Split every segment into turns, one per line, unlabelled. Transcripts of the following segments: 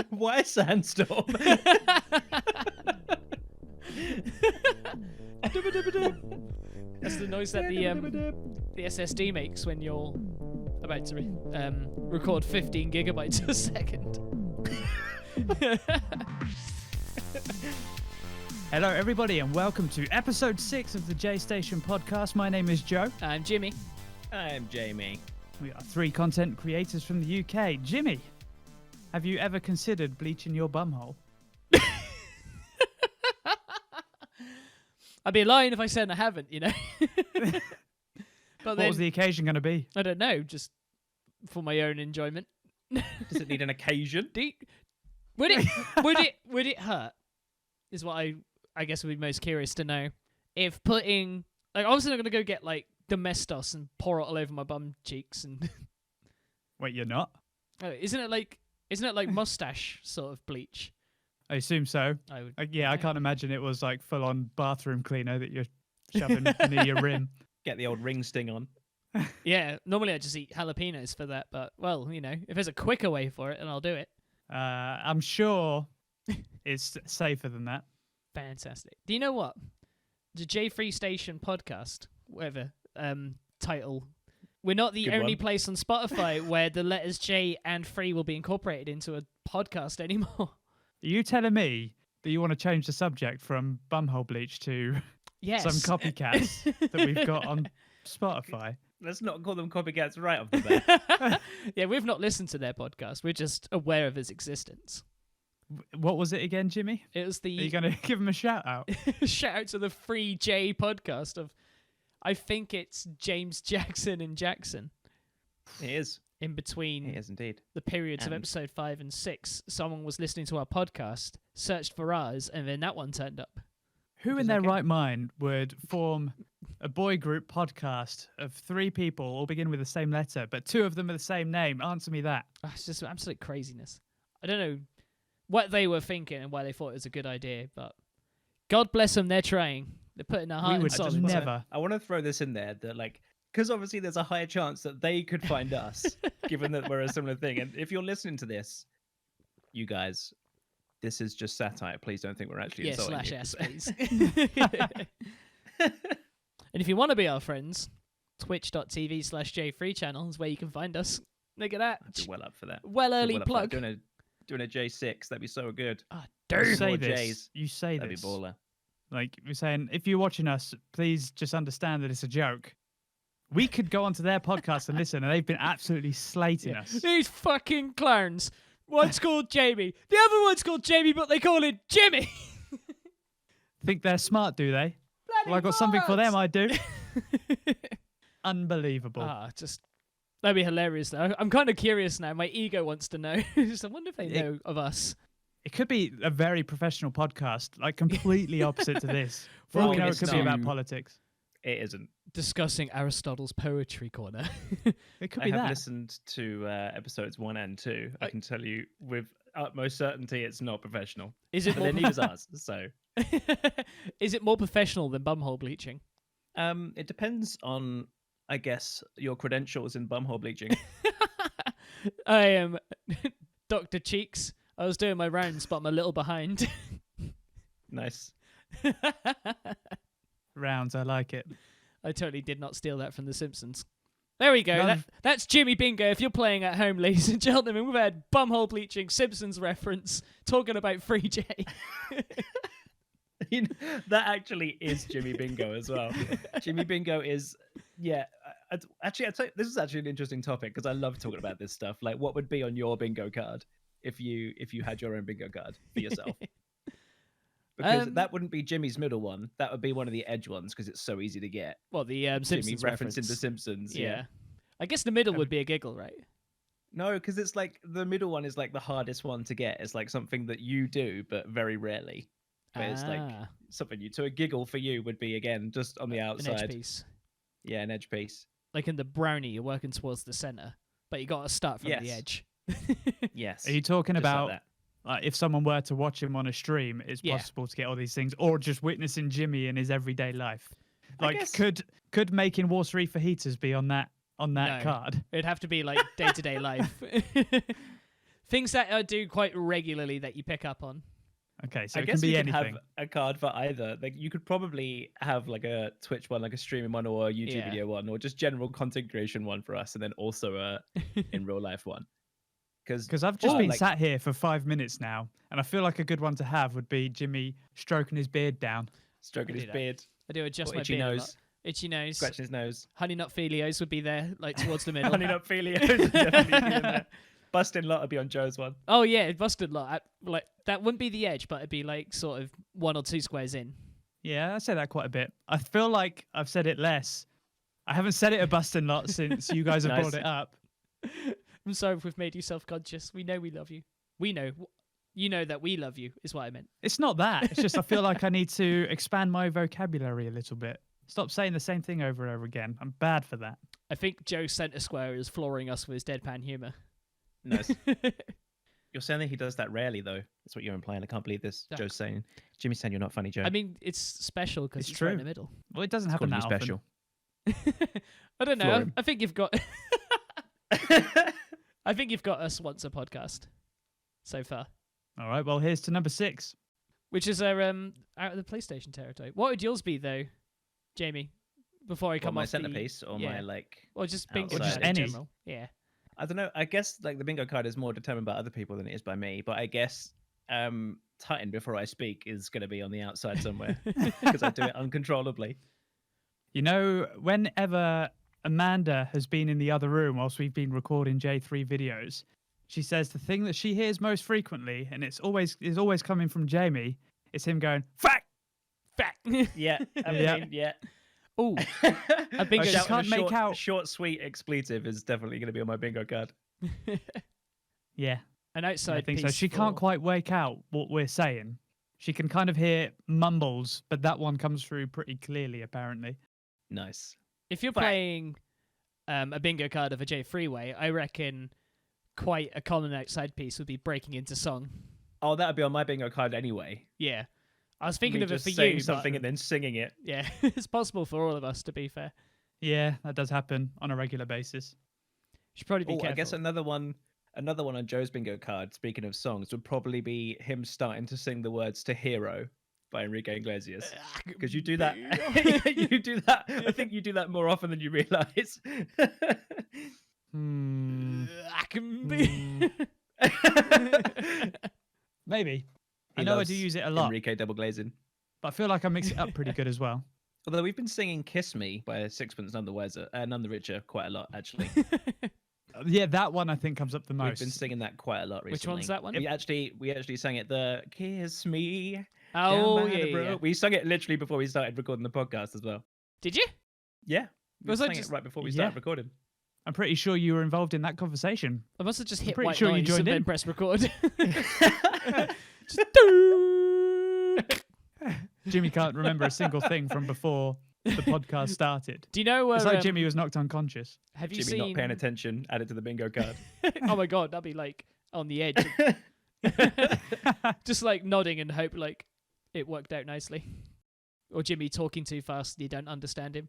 Why a sandstorm?
That's the noise that the SSD makes when you're about to record 15 gigabytes a second.
Hello, everybody, and welcome to episode 6 of the JStation podcast. My name is Joe.
I'm Jimmy.
I'm Jamie.
We are 3 content creators from the UK. Jimmy, have you ever considered bleaching your bumhole?
I'd be lying if I said I haven't, you know.
What was the occasion going to be?
I don't know, just for my own enjoyment.
Does it need an occasion?
Would it hurt? Is what I guess would be most curious to know. If putting, like, obviously I'm gonna go get like Domestos and pour it all over my bum cheeks and.
Wait, you're not?
Oh, isn't it like mustache sort of bleach?
I assume so.
I would.
I can't imagine it was like full-on bathroom cleaner that you're shoving near your rim.
Get the old ring sting on.
Yeah, normally I just eat jalapenos for that, but well, you know, if there's a quicker way for it, then I'll do it.
I'm sure it's safer than that.
Fantastic. Do you know what? The JStation podcast, whatever title. We're not the only place on Spotify where the letters J and free will be incorporated into a podcast anymore.
Are you telling me that you want to change the subject from bumhole bleach to some copycats that we've got on Spotify?
Let's not call them copycats right off the bat.
Yeah, we've not listened to their podcast. We're just aware of its existence.
What was it again, Jimmy?
It was the...
Are you going to give them a shout out?
Shout out to the Free J podcast of... I think it's James Jackson and Jackson.
It is.
In between
It is indeed.
the periods of episode 5 and 6, someone was listening to our podcast, searched for ours, and then that one turned up.
Who in their right mind would form a boy group podcast of 3 people, all begin with the same letter, but 2 of them are the same name? Answer me that.
It's just absolute craziness. I don't know what they were thinking and why they thought it was a good idea, but God bless them, they're trying. They're putting their heart and soul into it.
I want to throw this in there that, like, because obviously there's a higher chance that they could find us, given that we're a similar thing. And if you're listening to this, you guys, this is just satire. Please don't think we're actually insulting you.
/S, please. And if you want to be our friends, twitch.tv/JFree channel is where you can find us. Look at that.
I'd be well up for that.
Well early plug.
Doing a J6, that'd be so good.
You say
More
this.
J's,
You say
that'd
this.
be baller.
Like, we're saying, if you're watching us, please just understand that it's a joke. We could go onto their podcast and listen, and they've been absolutely slating us.
These fucking clowns. One's called Jamie. The other one's called Jamie, but they call it Jimmy.
Think they're smart, do they?
Bloody
Well, I got something for them, I do.
do.
Unbelievable.
That'd be hilarious, though. I'm kind of curious now. My ego wants to know. I wonder if they know of us.
It could be a very professional podcast, like completely opposite to this. For all we know, it could be about politics.
It isn't.
Discussing Aristotle's poetry corner.
It could
I
be
have
that.
listened to episodes 1 and 2. I can tell you with utmost certainty it's not professional.
Is it
But
more?
then neither's ours, so...
Is it more professional than bumhole bleaching?
It depends on, I guess, your credentials in bumhole bleaching.
I am Dr. Cheeks. I was doing my rounds, but I'm a little behind.
Nice.
Rounds, I like it.
I totally did not steal that from The Simpsons. There we go. That's Jimmy Bingo. If you're playing at home, ladies and gentlemen, we've had bumhole bleaching, Simpsons reference, talking about Free J.
You know, that actually is Jimmy Bingo as well. Jimmy Bingo is, actually, this is actually an interesting topic because I love talking about this stuff. Like, what would be on your bingo card if you had your own bingo card for yourself? Because that wouldn't be Jimmy's middle one. That would be one of the edge ones because it's so easy to get.
Well, the Simpsons
Jimmy
reference.
referencing The Simpsons.
Yeah. I guess the middle would be a giggle, right?
No, because it's like the middle one is like the hardest one to get. It's like something that you do, but very rarely. But it's like something so a giggle for you would be, again, just on the outside.
An edge piece.
Yeah, an edge piece.
Like in the brownie, you're working towards the center, but you got to start from the edge.
Yes.
Are you talking
just
about
like
if someone were to watch him on a stream, it's possible to get all these things, or just witnessing Jimmy in his everyday life? Like, could making water for heaters be on that on that
No.
card.
It'd have to be like day-to-day life. Things that I do quite regularly that you pick up on.
Okay, so
I
it
guess
can be
you could
anything.
have a card for either. Like you could probably have like a Twitch one, like a streaming one, or a YouTube
Yeah.
video one, or just general content creation one for us, and then also a in real life one.
Because I've just been
like,
sat here for 5 minutes now, and I feel like a good one to have would be Jimmy stroking his beard down.
stroking
I
his
do that.
beard,
I do adjust
or
my
itchy
beard a lot.
nose,
Itchy nose.
scratching his nose.
Honey nut filios would be there, like towards the middle.
Honey nut filios would definitely be in there. Busting lot would be on Joe's one.
Oh yeah, busted lot. Like that wouldn't be the edge, but it'd be like sort of 1 or 2 squares in.
Yeah, I say that quite a bit. I feel like I've said it less. I haven't said it a busting lot since you guys have
Nice.
brought it up.
I'm sorry if we've made you self-conscious. We know we love you. We know. You know that we love you, is what I meant.
It's not that. It's just I feel like I need to expand my vocabulary a little bit. Stop saying the same thing over and over again. I'm bad for that.
I think Joe Center Square is flooring us with his deadpan humour.
Nice. You're saying that he does that rarely, though. That's what you're implying. I can't believe this.
Yeah.
Joe's saying. Jimmy's saying you're not funny, Joe.
I mean, it's special because
It's
it's right in
true.
the middle.
Well, it doesn't
It's
happen
gotta
that
be
often.
special.
I don't
Floor
know.
him.
I think you've got. I think you've got us once a podcast so far,
All right, well, here's to number 6.
which is our out of the PlayStation territory. What would yours be though, Jamie? Before I come
my
off
centerpiece or
yeah.
my like.
or just bingo
outside.
card
Just
in
any.
general. Yeah.
I don't know. I guess like the bingo card is more determined by other people than it is by me. But I guess Titan before I speak is going to be on the outside somewhere because I do it uncontrollably.
You know, whenever Amanda has been in the other room whilst we've been recording J3 videos, she says the thing that she hears most frequently, and it's always coming from Jamie, is him going, "Fuck!"
Fact.
Yeah, I
Yeah.
mean, yeah.
Oh, a bingo.
She
Shouting
can't
a
make
short,
out-
short, sweet expletive is definitely going to be on my bingo card.
Yeah,
An
I
outside
think
piece
so. She can't
for-
quite work out what we're saying. She can kind of hear mumbles, but that one comes through pretty clearly, apparently.
Nice.
If you're
Fact.
playing a bingo card of a J freeway, I reckon quite a common outside piece would be breaking into song.
Oh, that would be on my bingo card anyway.
Yeah. I was thinking
Me
of it
just
for
saying
you,
something
but
and then singing it.
yeah, it's possible for all of us, to be fair.
Yeah, that does happen on a regular basis.
Should probably be
Oh,
careful.
I guess another one on Joe's bingo card, speaking of songs, would probably be him starting to sing the words to Hero by Enrique Iglesias. Because you do that. You do that. I think you do that more often than you realize.
I can be.
Maybe. I
He
know I
loves
do use it a lot,
Enrique double glazing.
but I feel like I mix it up pretty good as well.
Although we've been singing Kiss Me by Sixpence None the Wiser, None the Richer quite a lot, actually.
Yeah, that one I think comes up the
We've
most.
been singing that quite a lot recently.
Which one's that one?
We actually sang it, the Kiss Me.
Oh,
down by
yeah,
the brook.
yeah.
We sung it literally before we started recording the podcast as well.
Did you?
Yeah. We
Was I
sang
just-
it right before we
Yeah.
started recording.
I'm pretty sure you were involved in that conversation.
I must have just hit
pretty
white
sure you
noise
joined
and then
in.
press record.
Jimmy can't remember a single thing from before the podcast started.
Do you know?
It's like Jimmy was knocked unconscious.
Have you
Jimmy
seen?
not paying attention, added to the bingo card.
Oh my god, that'd be like on the edge. Just like nodding and hope like it worked out nicely. Or Jimmy talking too fast and you don't understand him.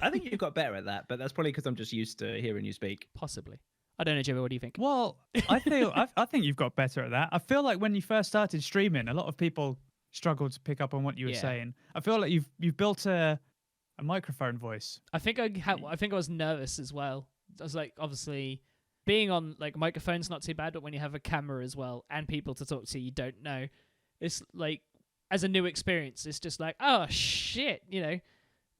I think you've got better at that, but that's probably because I'm just used to hearing you speak.
Possibly. I don't know, Jimmy. What do you think?
Well, I think you've got better at that. I feel like when you first started streaming, a lot of people struggled to pick up on what you were
Yeah.
saying. I feel like you've built a microphone voice.
I think I think I was nervous as well. I was like, obviously, being on like a microphone's not too bad, but when you have a camera as well and people to talk to you don't know, it's like as a new experience, it's just like, oh shit, you know,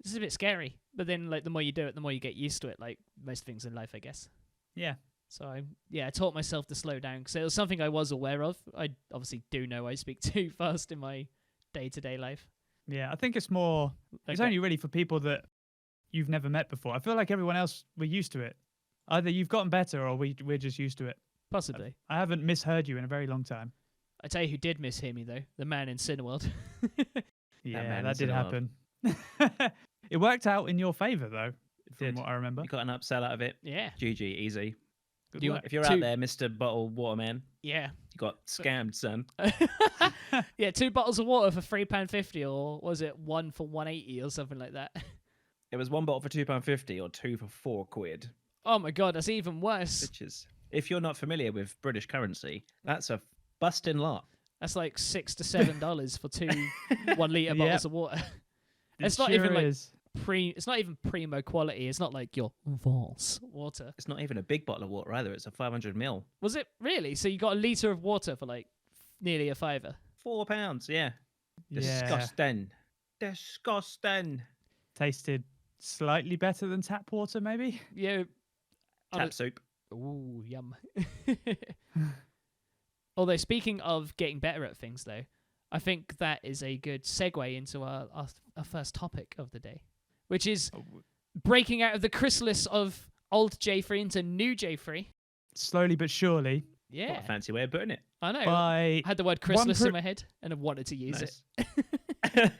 this is a bit scary. But then like the more you do it, the more you get used to it. Like most things in life, I guess.
Yeah.
So I taught myself to slow down because it was something I was aware of. I obviously do know I speak too fast in my day-to-day life.
Yeah, I think it's more. It's
Okay.
only really for people that you've never met before. I feel like everyone else, we're used to it. Either you've gotten better or we're just used to it.
Possibly.
I haven't misheard you in a very long time.
I tell you who did mishear me though, the man in Cineworld.
Yeah,
man
that
is
did
in a
happen. It worked out in your favour though, from
did.
what I remember.
You got an upsell out of it.
Yeah.
GG, easy.
Good
Do you
luck.
If you're
Two-
out there, Mr. Bottle Waterman,
Yeah.
you got scammed, son.
Yeah, 2 bottles of water for £3.50, or was it 1 for £1.80 or something like that?
It was one bottle for £2.50 or two for £4.
Oh my god, that's even worse.
Which is, if you're not familiar with British currency, that's a busting lot.
That's like $6 to $7 for two 1 litre bottles of water. It's not
sure
even like
is.
it's not even primo quality. It's not like your Voss water.
It's not even a big bottle of water either. It's a 500ml.
Was it really? So you got a litre of water for like nearly a £5.
£4, yeah.
Yeah.
Disgusting. Disgusting.
Tasted slightly better than tap water, maybe.
Yeah.
Tap soup.
Ooh, yum. Although speaking of getting better at things, though, I think that is a good segue into our first topic of the day, which is breaking out of the chrysalis of old J3 into new J3.
Slowly but surely.
Yeah.
What a fancy way of putting it.
I know.
By
I had the word chrysalis in my head and I wanted to use it.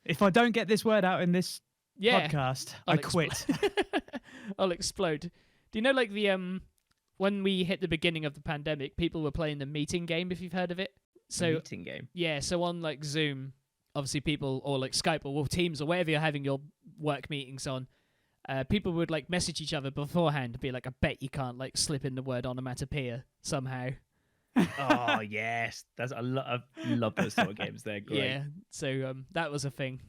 If I don't get this word out in this podcast, I
I'll
quit.
I'll explode. Do you know, like, the when we hit the beginning of the pandemic, people were playing the meeting game, if you've heard of it? So
Meeting game.
yeah, so on like Zoom, obviously people, or like Skype or Teams or wherever you're having your work meetings on, people would like message each other beforehand to be like, I bet you can't like slip in the word onomatopoeia somehow.
Oh yes, I love those sort of games. They're great.
Yeah, so that was a thing.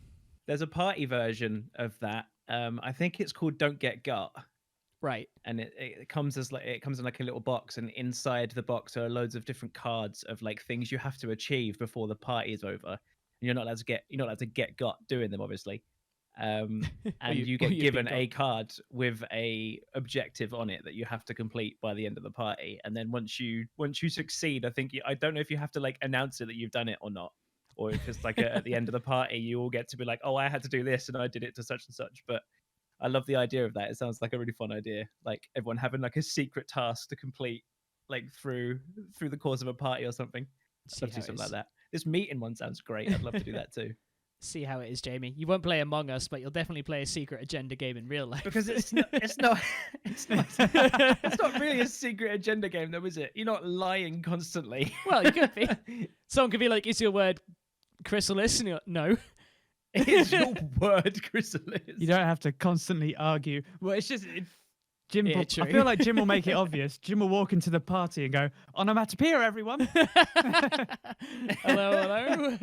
There's a party version of that. I think it's called Don't Get Got.
Right.
And it comes as like it comes in like a little box, and inside the box are loads of different cards of like things you have to achieve before the party is over. And you're not allowed to get got doing them, obviously. And you get given a card with a objective on it that you have to complete by the end of the party. And then once you succeed, I don't know if you have to like announce it that you've done it or not, or if it's like at the end of the party you all get to be like, oh, I had to do this and I did it to such and such. But I love the idea of that. It sounds like a really fun idea. Like everyone having like a secret task to complete, like through the course of a party or something. I'd love to do something like that. This meeting one sounds great. I'd love to do that too.
See how it is, Jamie. You won't play Among Us, but you'll definitely play a secret agenda game in real life.
Because it's not really a secret agenda game, though, is it? You're not lying constantly.
Well, you could be. Someone could be like, "Is your word chrysalis?" And you're like, no.
Is your word chrysalis?
You don't have to constantly argue. Well, it's just Jim.
Yeah,
I feel like Jim will make it obvious. Jim will walk into the party and go, "Onomatopoeia, everyone."
Hello.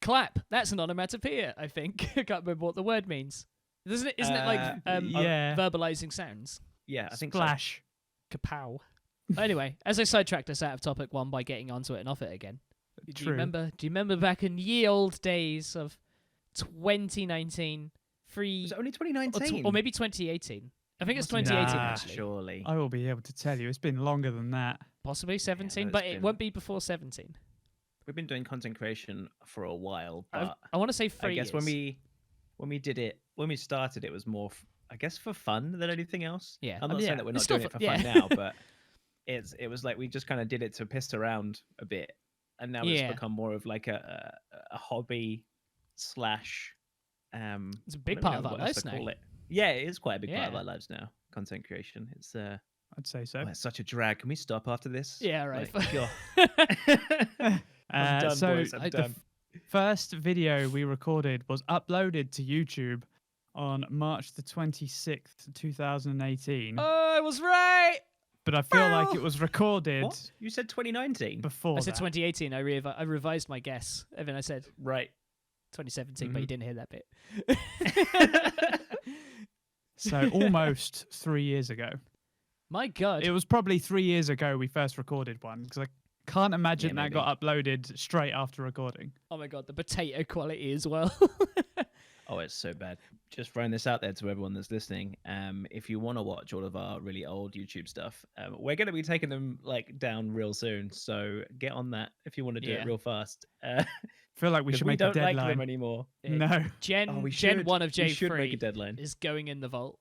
Clap. That's an onomatopoeia, I think. I can't remember what the word means. Isn't it like verbalizing sounds?
Yeah, I think
Splash.
Kapow. Anyway, as I sidetracked us out of topic one by getting onto it and off it again. Do you remember back in ye old days of 2019?
Was it only 2019?
Or maybe 2018. I think it's 2018, actually.
Surely.
I will be able to tell you. It's been longer than that.
Possibly 17,
Yeah,
but it won't be before 17.
We've been doing content creation for a while, but
I want to say 3
I guess
years.
when we started, it was more, I guess, for fun than anything else.
Yeah.
I'm not saying that we're not
It's still
doing it for
fun,
fun now, but it was like we just kind of did it to piss around a bit, and now it's become more of like a hobby slash.
It's a big part of our lives now.
Yeah, it is quite a big part of our lives now. Content creation. It's
I'd say so.
it's such a drag. Can we stop after this?
Yeah, right.
Like, I'm done,
So
boys. I'm done.
first video we recorded was uploaded to YouTube on March the 26th, 2018.
Oh, I was right.
But I feel like it was recorded
What? You said 2019?
before.
I said
that.
2018. I revised my guess. And then I said
Right.
2017, but you didn't hear that bit.
So almost 3 years ago.
My God.
It was probably 3 years ago we first recorded one, because I can't imagine
Yeah,
that got uploaded straight after recording.
Oh my God, the potato quality as well.
Oh, it's so bad. Just throwing this out there to everyone that's listening. If you want to watch all of our really old YouTube stuff, we're going to be taking them like down real soon. So get on that if you want to do it real fast.
I feel like we should
we
make a
don't like
deadline.
them anymore.
No.
Gen
we
1 of
We should make a
J3
deadline.
is going in the vault.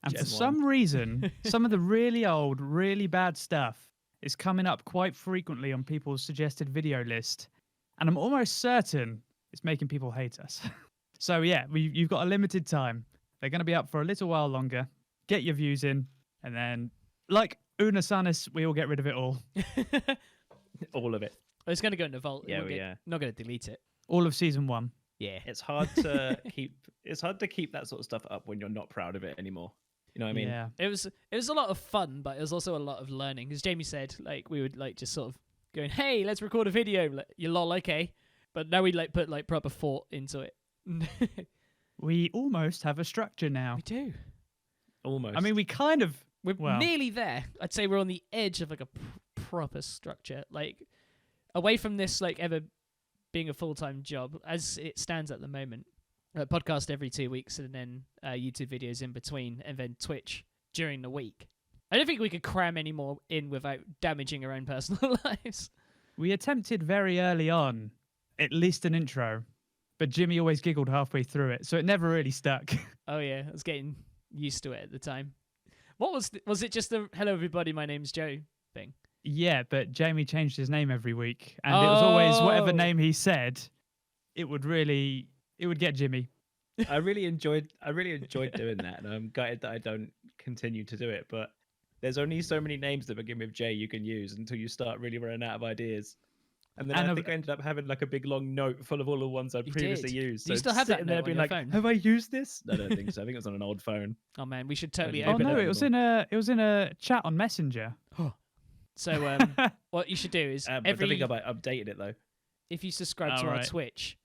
And
Gen
for some
1.
reason, some of the really old, really bad stuff is coming up quite frequently on people's suggested video list. And I'm almost certain it's making people hate us. So yeah, you've got a limited time. They're going to be up for a little while longer. Get your views in. And then, like Una Sanis, we all get rid of it all.
All of it.
It's going to go in the vault.
Yeah,
Not going to delete it.
All of season 1.
Yeah.
It's hard to keep that sort of stuff up when you're not proud of it anymore. You know what I mean?
Yeah.
It was a lot of fun, but it was also a lot of learning. As Jamie said, like we would like just sort of going, "Hey, let's record a video." Like, you lol, okay. But now we like put like proper thought into it.
We almost have a structure now.
We do.
Almost.
I mean, we kind of.
We're nearly there. I'd say we're on the edge of like a proper structure, like away from this like ever being a full-time job as it stands at the moment. Podcast every 2 weeks, and then YouTube videos in between, and then Twitch during the week. I don't think we could cram any more in without damaging our own personal lives.
We attempted very early on, at least an intro, but Jimmy always giggled halfway through it, so it never really stuck.
Oh yeah, I was getting used to it at the time. What was it just the "Hello everybody, my name's Joe" thing?
Yeah, but Jamie changed his name every week, and it was always whatever name he said. It would get Jimmy.
I really enjoyed doing that, and I'm gutted that I don't continue to do it. But there's only so many names that begin with J you can use until you start really running out of ideas. And then I think I ended up having like a big long note full of all the ones I'd previously used.
Do you still have that note on your phone?
Have I used this? No, I don't think so. I think it was on an old phone.
Oh man, we should totally
Oh
open
no,
it.
it was in a chat on Messenger.
So what you should do is
I think I updated it though.
If you subscribe to our Twitch,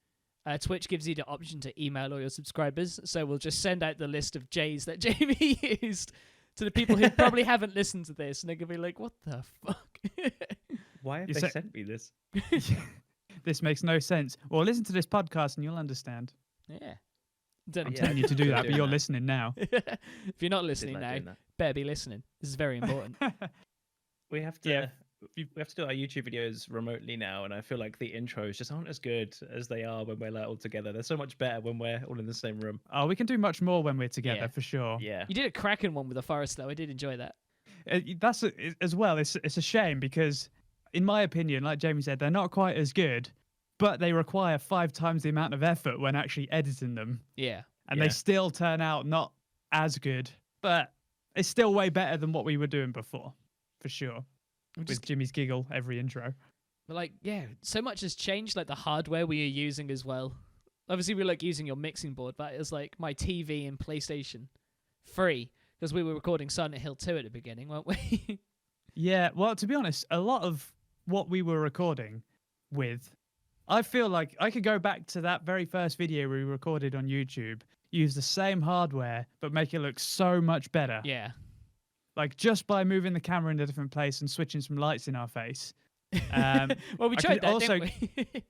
Twitch gives you the option to email all your subscribers. So we'll just send out the list of J's that Jamie used to the people who probably haven't listened to this, and they're gonna be like, "What the fuck?
Why have they sent me this?
This makes no sense." Well, listen to this podcast and you'll understand.
Yeah.
I'm telling you to do that, but you're listening now.
If you're not listening now, better be listening. This is very important.
We have to do our YouTube videos remotely now, and I feel like the intros just aren't as good as they are when we're like all together. They're so much better when we're all in the same room.
Oh, we can do much more when we're together, for sure.
Yeah.
You did a cracking one with the forest, though. I did enjoy that.
That's as well. It's a shame because, in my opinion, like Jamie said, they're not quite as good, but they require 5 times the amount of effort when actually editing them.
Yeah.
And they still turn out not as good, but it's still way better than what we were doing before, for sure. With Jimmy's giggle every intro.
But like, yeah, so much has changed, like the hardware we are using as well. Obviously, we like using your mixing board, but it was like my TV and PlayStation 3, because we were recording Silent Hill 2 at the beginning, weren't we?
Yeah, well, to be honest, a lot of what we were recording with, I feel like I could go back to that very first video we recorded on YouTube, use the same hardware, but make it look so much better.
Yeah.
Like just by moving the camera in a different place and switching some lights in our face.
Well, we tried that, didn't we?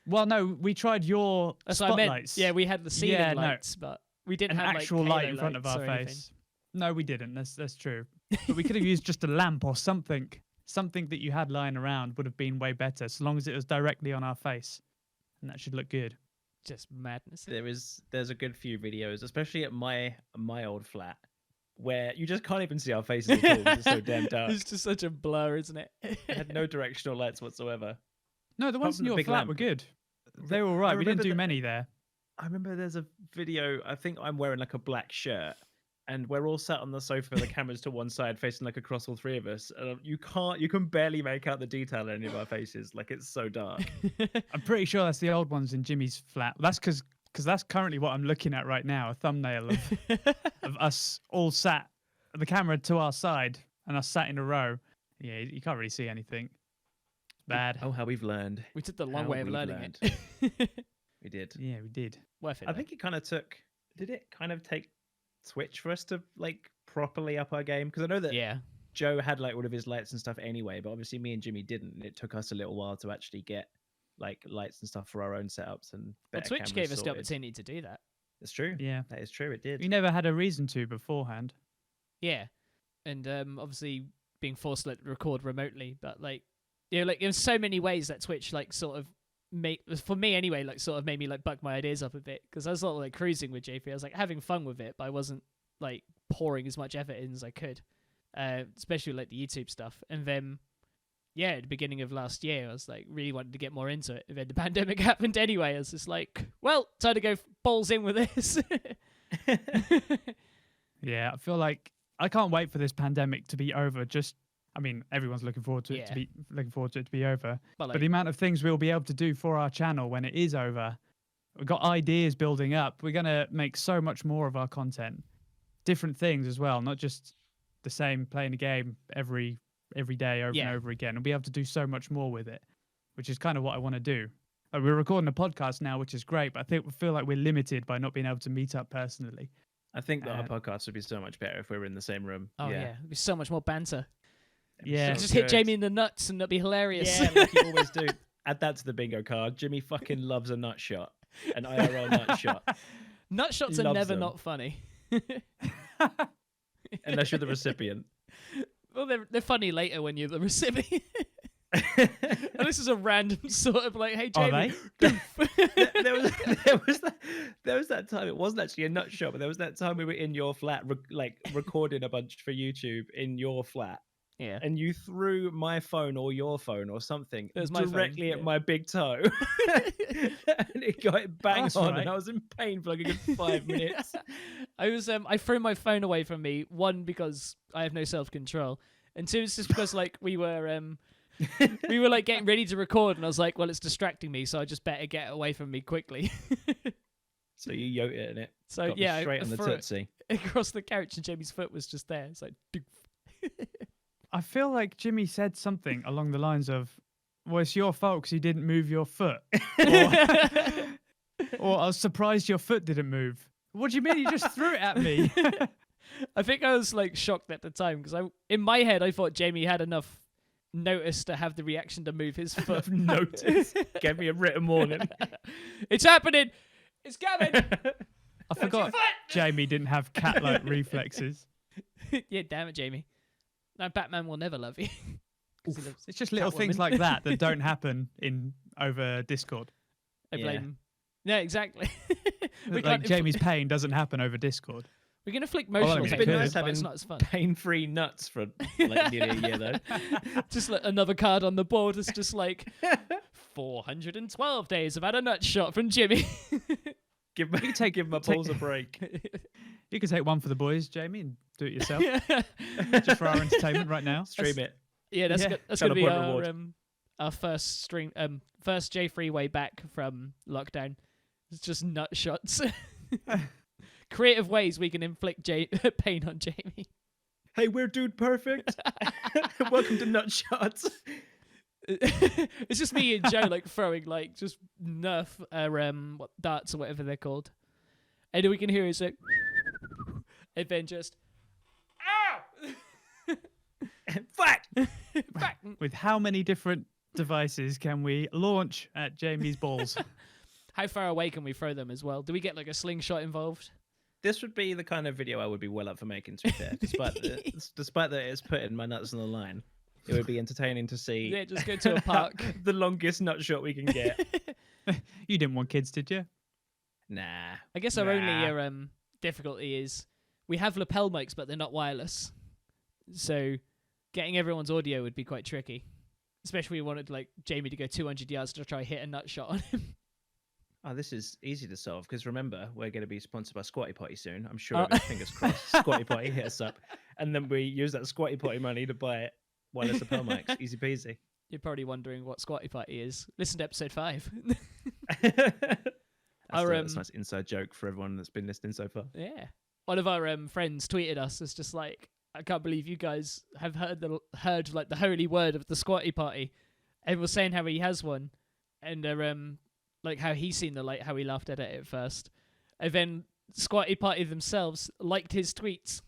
Well, no, we tried your spotlights.
Yeah, we had the ceiling lights, but we didn't have
actual
like,
light in front of our face. No, we didn't. That's true. But we could have used just a lamp or something. Something that you had lying around would have been way better, so long as it was directly on our face, and that should look good.
Just madness.
There's a good few videos, especially at my old flat, where you just can't even see our faces at all because it's so damn dark.
It's just such a blur, isn't it?
It had no directional lights whatsoever.
No, the ones in your flat were good. They were all right. We didn't do many there.
I remember there's a video, I think I'm wearing like a black shirt, and we're all sat on the sofa with the cameras to one side facing like across all three of us. And you can barely make out the detail in any of our faces. Like it's so dark.
I'm pretty sure that's the old ones in Jimmy's flat. That's because that's currently what I'm looking at right now, a thumbnail of us all sat, the camera to our side, and us sat in a row. Yeah, you can't really see anything. Bad.
Oh, how we've learned.
We took the long way of learning it.
We did.
Yeah, we did.
Worth it.
I think it kind of took... Did it kind of take Twitch for us to like properly up our game? Because I know that Joe had like all of his lights and stuff anyway, but obviously me and Jimmy didn't, and it took us a little while to actually get like lights and stuff for our own setups and better
Twitch gave us the
sorted.
opportunity to do that.
It's true.
Yeah,
that is true. It did.
We never had a reason to beforehand.
Yeah, and obviously being forced to record remotely, but like like in so many ways that Twitch like sort of for me anyway, like sort of made me like buck my ideas up a bit, because I was sort of like cruising with JP. I was like having fun with it, but I wasn't like pouring as much effort in as I could, especially like the YouTube stuff. And then at the beginning of last year, I was like really wanted to get more into it. And then the pandemic happened anyway. I was just like, well, time to go balls in with this.
Yeah, I feel like I can't wait for this pandemic to be over. I mean, everyone's looking forward to it to be over. But the amount of things we'll be able to do for our channel when it is over We've got ideas building up. We're going to make so much more of our content. Different things as well, not just the same playing a game every day over and over again. And be able to do so much more with it, which is kind of what I want to do. We're recording a podcast now, which is great, but I feel like we're limited by not being able to meet up personally.
I think that our podcast would be so much better if we were in the same room.
Oh, yeah. It'd be so much more banter.
Yeah.
So just hit Jamie in the nuts and that'd be hilarious.
Yeah, like you always do. Add that to the bingo card. Jimmy fucking loves a nut shot. An IRL nut shot.
Nut shots are never not funny.
Unless you're the recipient.
Well, they're funny later when you're the recipient. And this is a random sort of like, hey, Jamie.
there was that time. It wasn't actually a nut shot, but there was that time we were in your flat, recording a bunch for YouTube in your flat.
Yeah.
And you threw my phone or your phone or something directly at
yeah.
my big toe. And it got it bang on,
right.
and I was in pain for like a good 5 minutes.
I threw my phone away from me, one, because I have no self-control, and two, it's just because like we were like getting ready to record, and I was like, well, it's distracting me, so I just better get away from me quickly.
So you yote it in it.
So
got
yeah,
straight on the tootsie.
Across the couch, and Jamie's foot was just there. It's like,
I feel like Jimmy said something along the lines of, well, it's your fault because you didn't move your foot. Or I was surprised your foot didn't move. What do you mean? You just threw it at me.
I think I was like shocked at the time because in my head I thought Jamie had enough notice to have the reaction to move his foot.
Notice. Gave me a written warning.
It's happening. It's coming.
I forgot Jamie didn't have cat-like reflexes.
Yeah, damn it, Jamie. No, Batman will never love you.
It's just little things like that don't happen over Discord.
I blame him. Yeah, exactly.
Like Jamie's pain doesn't happen over Discord.
We're going to flick motion.
It's been nice having
it's not as fun.
Pain-free nuts for like nearly a year, though.
Just like another card on the board is just like 412 days I've had a nut shot from Jimmy.
Give my balls a break.
You can take one for the boys, Jamie, and do it yourself. Just for our entertainment right now.
Stream it.
Yeah, that's going to be our first stream, first J Freeway back from lockdown. It's just nut shots. Creative ways we can inflict pain on Jamie.
Hey, we're Dude Perfect. Welcome to Nut Shots.
It's just me and Joe like throwing like just Nerf darts or whatever they're called, and then we can hear is like, and then just
fuck.
With how many different devices can we launch at Jamie's balls?
How far away can we throw them as well? Do we get like a slingshot involved?
This would be the kind of video I would be well up for making, to be fair. Despite that it's putting my nuts on the line. It would be entertaining to see.
Yeah, just go to a park.
The longest nut shot we can get.
You didn't want kids, did you?
Nah.
I guess our only difficulty is we have lapel mics, but they're not wireless. So getting everyone's audio would be quite tricky. Especially if we wanted like Jamie to go 200 yards to try hit a nut shot on him.
Oh, this is easy to solve because remember, we're going to be sponsored by Squatty Potty soon. I'm sure, fingers crossed, Squatty Potty hit us up. And then we use that Squatty Potty money to buy wireless lapel mics. Easy peasy.
You're probably wondering what Squatty Potty is. Listen to episode 5.
That's a nice inside joke for everyone that's been listening so far.
Yeah. One of our friends tweeted us. It's just like, I can't believe you guys have heard like the holy word of the Squatty Potty. And was saying how he has one. And like how he's seen the light, how he laughed at it at first. And then Squatty Potty themselves liked his tweets.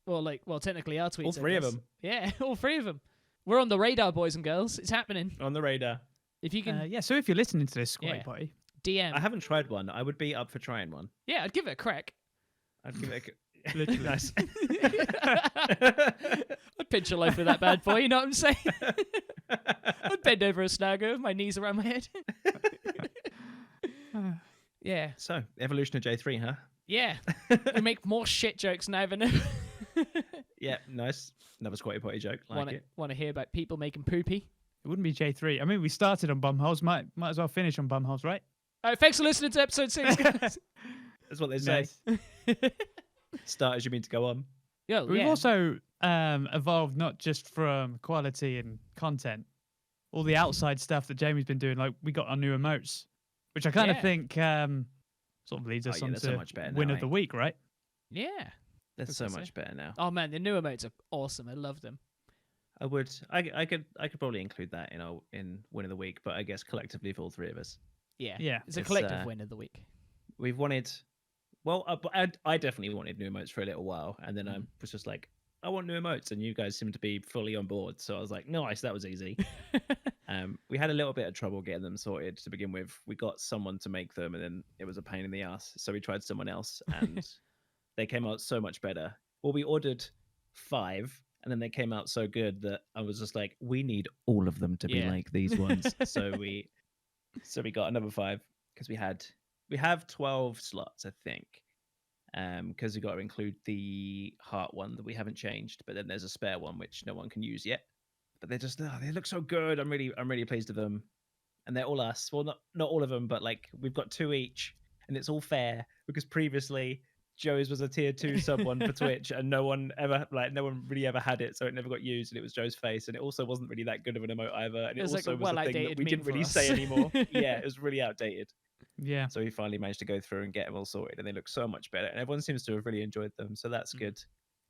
Well, technically our tweets.
All three of them.
Yeah, all three of them. We're on the radar, boys and girls. It's happening.
On the radar.
If you can,
so if you're listening to this Squatty Potty,
DM.
I haven't tried one. I would be up for trying one.
Yeah, I'd give it a crack.
I'd give it literally nice.
I'd pinch a loaf with that bad boy. You know what I'm saying? I'd bend over a snagger with my knees around my head. Yeah.
So, evolution of J3, huh?
Yeah. We make more shit jokes now than ever.
Yeah, nice. Another Squatty Potty joke.
Want to hear about people making poopy?
It wouldn't be J3. I mean, we started on bumholes. Might as well finish on bumholes, right?
All right, thanks for listening to episode 6, guys.
That's what they say. Start as you mean to go on.
We've also evolved not just from quality and content, all the outside stuff that Jamie's been doing. Like we got our new emotes, which I kind of think Sort of leads us
yeah,
on
they're so
to
much better
win
now,
of the
eh?
week, right?
Yeah.
That's
As
so
I say.
much better now.
Oh man, the new emotes are awesome. I love them.
I would. I could probably include that in win of the week, but I guess collectively for all three of us,
Yeah.
Yeah.
It's a
It's,
collective win of the week.
we've wanted. Well, I definitely wanted new emotes for a little while, and then I was just like, I want new emotes, and you guys seem to be fully on board. So I was like, nice, that was easy. We had a little bit of trouble getting them sorted to begin with. We got someone to make them, and then it was a pain in the ass. So we tried someone else, and they came out so much better. Well, we ordered 5, and then they came out so good that I was just like, we need all of them to be
Yeah.
like these ones. so we got another 5 because we have 12 slots, I think. Because we got to include the heart one that we haven't changed, but then there's a spare one which no one can use yet. But they're just they look so good. I'm really pleased with them, and they're all us. Well, not all of them, but like we've got 2 each, and it's all fair because previously Joe's was a tier 2 sub one for Twitch, and no one really ever had it, so it never got used, and it was Joe's face, and it also wasn't really that good of an emote either, and it
was
also
like a
was a thing that
well-outdated
we
meme
didn't
for
really
us.
say anymore. Yeah, it was really outdated.
Yeah.
So we finally managed to go through and get them all sorted, and they look so much better, and everyone seems to have really enjoyed them, so that's good.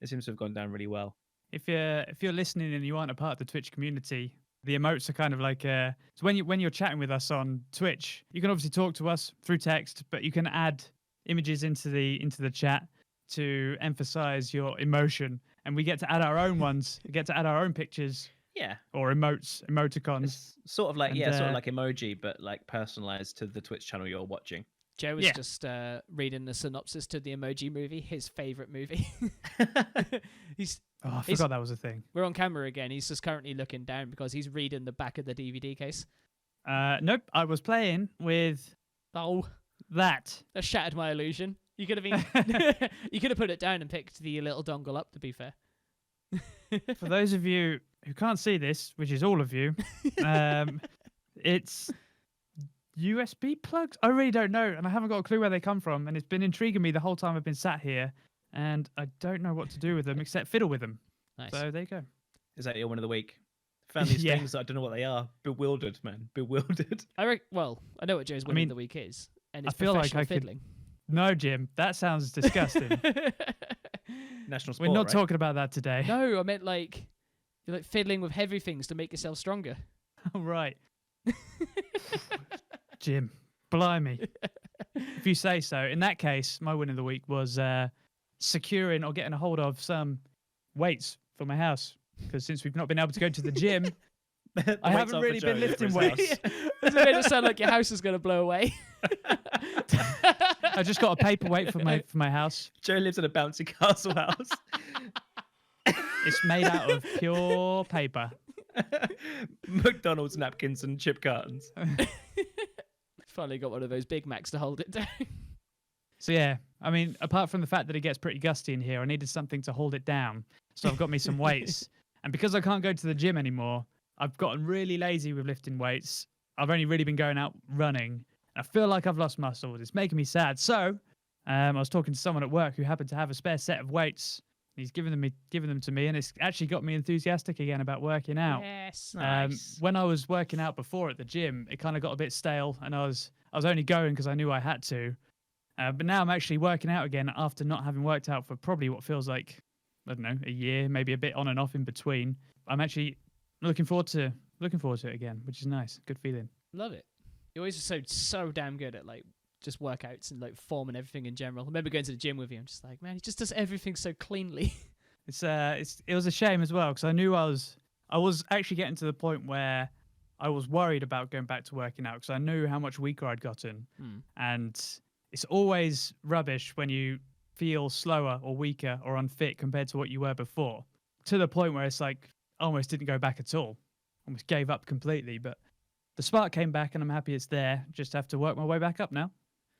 It seems to have gone down really well.
If you're listening and you aren't a part of the Twitch community, the emotes are kind of like so when you're chatting with us on Twitch, you can obviously talk to us through text, but you can add images into the chat to emphasize your emotion, and we get to add our own ones. We get to add our own pictures.
Yeah,
or emoticons.
it's sort of like
And,
sort of like emoji, but like personalized to the Twitch channel you're watching.
Joe was just reading the synopsis to the Emoji Movie, his favorite movie.
I forgot that was a thing.
We're on camera again. He's just currently looking down because he's reading the back of the DVD case.
Nope, I was playing with that
shattered my illusion. You could have you could have put it down and picked the little dongle up, to be fair.
For those of you who can't see this, which is all of you, it's USB plugs. I really don't know, and I haven't got a clue where they come from, and it's been intriguing me the whole time I've been sat here, and I don't know what to do with them except fiddle with them.
Nice.
So there you go.
Is that your win of the week? Found these things that I don't know what they are. Bewildered, man. Bewildered.
I know what Joe's win of the week is, and it's
I feel like
professional
I could-
fiddling.
No, Jim, that sounds disgusting.
National sport,
We're not
right?
talking about that today.
No, I meant like you're like fiddling with heavy things to make yourself stronger.
Oh, right. Jim, blimey. If you say so. In that case, my win of the week was securing or getting a hold of some weights for my house. Because since we've not been able to go to the gym, I haven't really been lifting weights.
Does it make it sound like your house is going to blow away?
I just got a paperweight for my house.
Joe lives in a bouncy castle house.
It's made out of pure paper.
McDonald's napkins and chip cartons.
Finally got one of those Big Macs to hold it down.
So yeah, I mean, apart from the fact that it gets pretty gusty in here, I needed something to hold it down. So I've got me some weights. And because I can't go to the gym anymore, I've gotten really lazy with lifting weights. I've only really been going out running. I feel like I've lost muscle. It's making me sad. So I was talking to someone at work who happened to have a spare set of weights. He's given them to me, and it's actually got me enthusiastic again about working out.
Yes,
nice.
When I was working out before at the gym, it kind of got a bit stale, and I was only going because I knew I had to. But now I'm actually working out again after not having worked out for probably what feels like, I don't know, a year, maybe a bit on and off in between. I'm actually looking forward to it again, which is nice. Good feeling.
Love it. You're always so damn good at like just workouts and like form and everything in general. I remember going to the gym with you. I'm just like, man, he just does everything so cleanly.
It was a shame as well because I knew I was actually getting to the point where I was worried about going back to working out because I knew how much weaker I'd gotten, and it's always rubbish when you feel slower or weaker or unfit compared to what you were before. To the point where it's like I almost didn't go back at all, almost gave up completely. But the spark came back, and I'm happy it's there. Just have to work my way back up now.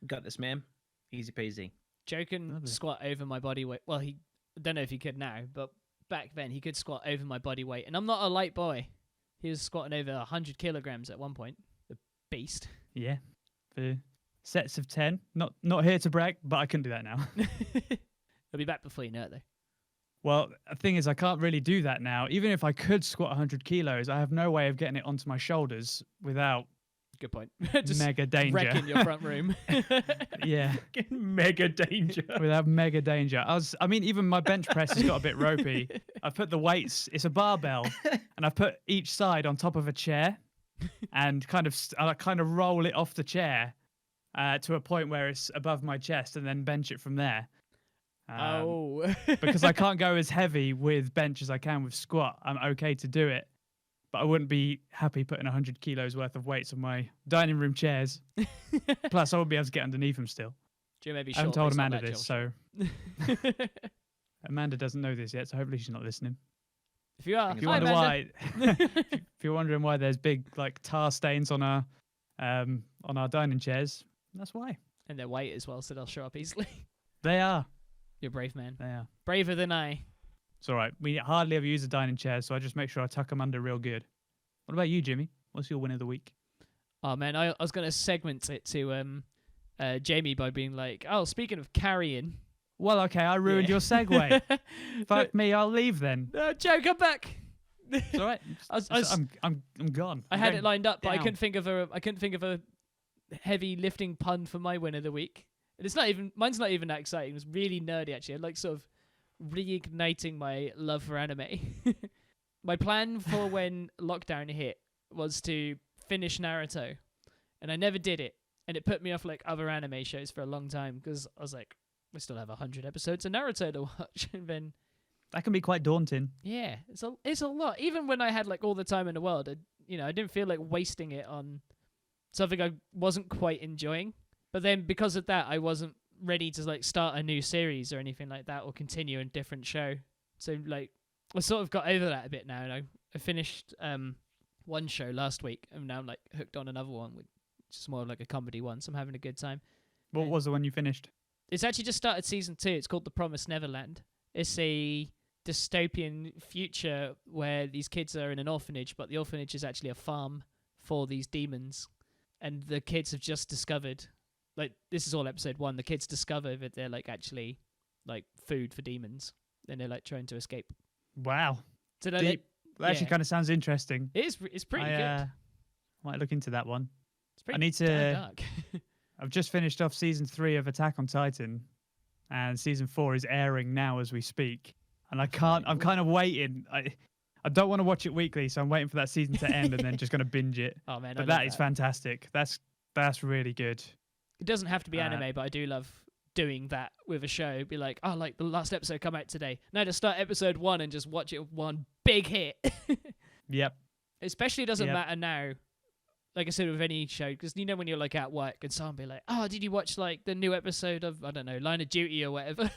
Got this, man. Easy peasy.
Joe can squat over my body weight. Well, I don't know if he could now, but back then he could squat over my body weight. And I'm not a light boy. He was squatting over 100 kilograms at one point. The beast.
Yeah, for sets of 10. Not here to brag, but I couldn't do that now.
He'll be back before you know it, though.
Well, the thing is, I can't really do that now. Even if I could squat 100 kilos, I have no way of getting it onto my shoulders without
Good point. Just
mega danger.
wrecking your front room.
Yeah,
Mega danger.
without mega danger. I mean, even my bench press has got a bit ropey. I've put the weights. It's a barbell, and I've put each side on top of a chair, and I kind of roll it off the chair to a point where it's above my chest, and then bench it from there. Because I can't go as heavy with bench as I can with squat. I'm okay to do it, but I wouldn't be happy putting 100 kilos worth of weights on my dining room chairs. Plus, I wouldn't be able to get underneath them still.
Jim, maybe
I haven't
short,
told
but
Amanda
it's not
this,
that
so Amanda doesn't know this yet, so hopefully she's not listening.
If you are,
If you
hi,
wonder
Amanda.
why, if you're wondering why there's big like tar stains on our dining chairs, that's why.
And they're white as well, so they'll show up easily.
They are.
You're a brave man.
They are.
Braver than I.
It's all right. We hardly ever use a dining chair, so I just make sure I tuck them under real good. What about you, Jimmy? What's your win of the week?
Oh man, I was gonna segment it to Jamie by being like, oh, speaking of carrying.
Well, okay, I ruined your segue. Fuck me, I'll leave then.
Joe, come back.
It's all right. I'm gone.
I had it lined up, but I
down.
couldn't think of a heavy lifting pun for my win of the week. And it's not even mine's not even that exciting. It was really nerdy actually. I like sort of reigniting my love for anime. My plan for when lockdown hit was to finish Naruto, and I never did it. And it put me off like other anime shows for a long time because I was like, we still have 100 episodes of Naruto to watch, and then
That can be quite daunting.
yeah, it's a lot. Even when I had like all the time in the world, I didn't feel like wasting it on something I wasn't quite enjoying. But then because of that, I wasn't ready to like start a new series or anything like that or continue a different show. So like I sort of got over that a bit now, and I finished one show last week, and now I'm like hooked on another one, which is more like a comedy one. So I'm having a good time.
What was the one you finished?
It's actually just started season 2. It's called The Promised Neverland. It's a dystopian future where these kids are in an orphanage, but the orphanage is actually a farm for these demons. And the kids have just discovered, like, this is all episode 1, the kids discover that they're, like, actually, like, food for demons. And they're, like, trying to escape.
Wow.
So
Deep. That actually kind of sounds interesting.
It's pretty good.
Might look into that one.
It's pretty
I need to.
dark.
I've just finished off season 3 of Attack on Titan, and season 4 is airing now as we speak. And I'm kind of waiting. I don't want to watch it weekly, so I'm waiting for that season to end and then just going to binge it.
Oh man,
but that is fantastic. That's really good.
It doesn't have to be anime, but I do love doing that with a show. Be like, oh, like the last episode come out today. Now to start episode 1 and just watch it with one big hit.
Yep.
Especially doesn't matter now. Like I said with any show, because when you're like at work and someone be like, oh, did you watch like the new episode of, I don't know, Line of Duty or whatever?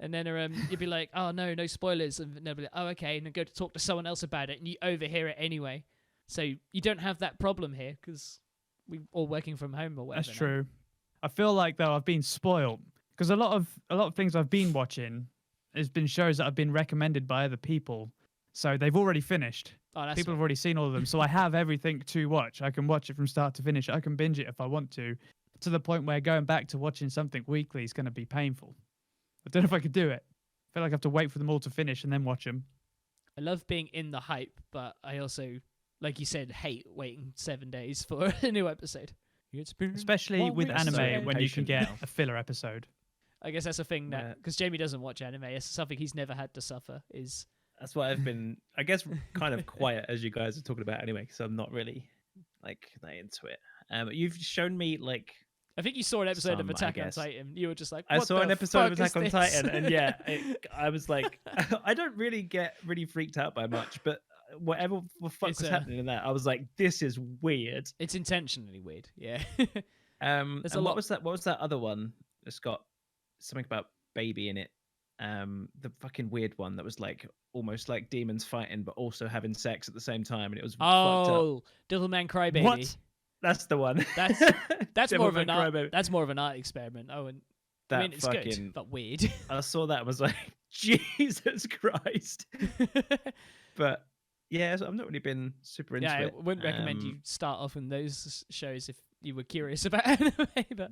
And then you'd be like, oh no spoilers, and they'll be like, oh okay, and then go to talk to someone else about it, and you overhear it anyway. So you don't have that problem here because we're all working from home or whatever.
That's true. I feel like though I've been spoiled because a lot of things I've been watching has been shows that have been recommended by other people, so they've already finished.
Oh,
People have already seen all of them, so I have everything to watch. I can watch it from start to finish. I can binge it if I want to the point where going back to watching something weekly is going to be painful. I don't know if I could do it. I feel like I have to wait for them all to finish and then watch them.
I love being in the hype, but I also, like you said, hate waiting 7 days for a new episode.
Especially with anime when you can get a filler episode.
I guess that's a thing that, because Jamie doesn't watch anime, it's something he's never had to suffer, is...
That's why I've been, I guess, kind of quiet as you guys are talking about anyway, because I'm not really like that into it. You've shown me like,
I think you saw an episode of Attack on Titan. You were just like,
I saw an episode of Attack on
this?
Titan, and yeah, I was like, I don't really get really freaked out by much, but whatever the fuck was happening in that, I was like, this is weird.
It's intentionally weird, yeah.
And what was that? What was that other one? It's got something about baby in it. The fucking weird one that was like almost like demons fighting but also having sex at the same time, and it was fucked up.
Devilman Crybaby.
What? That's the one.
That's more of an art. That's more of an art experiment. Oh, and
that
I mean it's good but weird.
I saw that and was like, Jesus Christ. But yeah, I've not really been super into it.
I wouldn't recommend you start off in those shows if you were curious about anime. But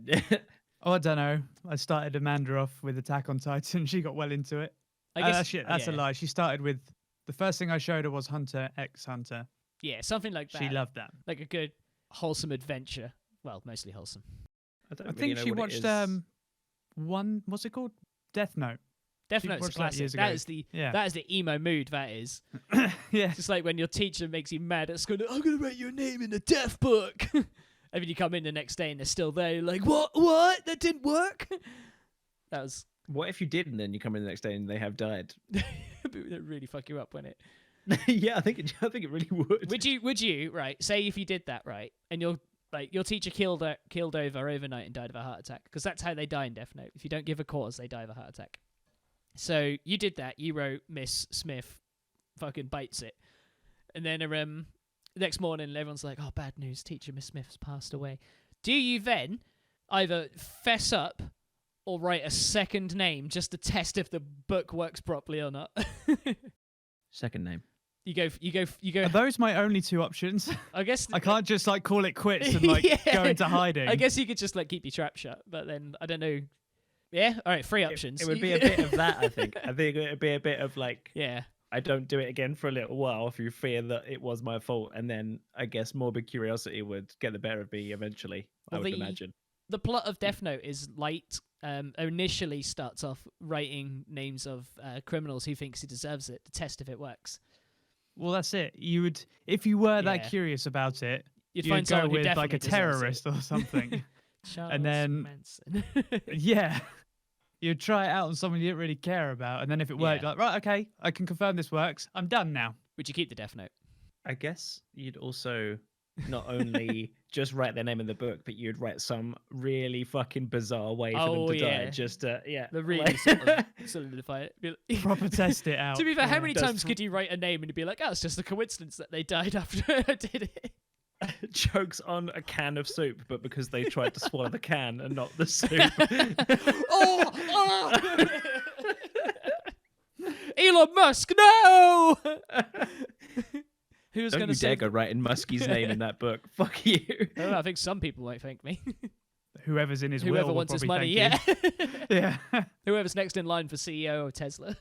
oh, I don't know. I started Amanda off with Attack on Titan. She got well into it.
I guess
that's a lie. She started with the first thing I showed her was Hunter x Hunter.
Yeah, something like that.
She loved that.
Like a good. wholesome adventure. Well, mostly wholesome.
I
think she watched one. What's it called? Death Note.
Death
She
Note's a
watched that
classic.
years
That
ago.
is the
Yeah.
that is the emo mood. That is.
Yeah.
It's like when your teacher makes you mad at school. I'm gonna write your name in the death book. And then you come in the next day and they're still there. You're like, what? What? That didn't work. That was.
What if you did, and then you come in the next day and they have died?
That really fuck you up, wouldn't it?
Yeah, I think it really would.
Would you right? Say if you did that right, and your teacher killed over overnight and died of a heart attack, because that's how they die in Death Note. If you don't give a cause, they die of a heart attack. So you did that. You wrote Miss Smith fucking bites it, and then next morning everyone's like, "Oh, bad news! Teacher Miss Smith's passed away." Do you then either fess up or write a second name just to test if the book works properly or not?
Second name.
You go.
Are those my only two options?
I guess
I can't just like call it quits and like
Yeah.
go into hiding.
I guess you could just like keep your trap shut, but then I don't know. Yeah, all right, 3 options.
It would be a bit of that, I think. I think it would be a bit of like,
Yeah,
I don't do it again for a little while if you fear that it was my fault, and then I guess morbid curiosity would get the better of me eventually.
Well,
I would imagine.
the plot of Death Note is light. Initially starts off writing names of criminals who thinks he deserves it to test if it works.
Well, that's it. You would, if you were
Yeah.
that curious about it,
You'd
you'd
find
go
someone who
with like
definitely
a
deserves
terrorist or something.
Charles
then-
Manson.
Yeah. You'd try it out on someone you didn't really care about, and then if it worked,
Yeah.
like, right, okay, I can confirm this works. I'm done now.
Would you keep the Death Note?
I guess you'd also not only just write their name in the book, but you'd write some really fucking bizarre way for them to die.
Yeah.
Just yeah,
The really
like-
sort of solidify it. Be like-
Proper test it out.
To be fair, how
Yeah.
many
Does-
times could you write a name and you'd be like, "Oh, it's just a coincidence that they died after I did it."
jokes on a can of soup, but because they tried to swallow the can and not the soup.
Oh! Elon Musk, no! Who's
Don't
going
you
to
dare
save?
go writing Muskie's name in that book. Fuck you.
I don't know, I think some people might thank me.
Whoever's in his will
Whoever
will
wants his
probably
money,
thank
yeah.
you. Yeah.
Whoever's next in line for CEO of Tesla,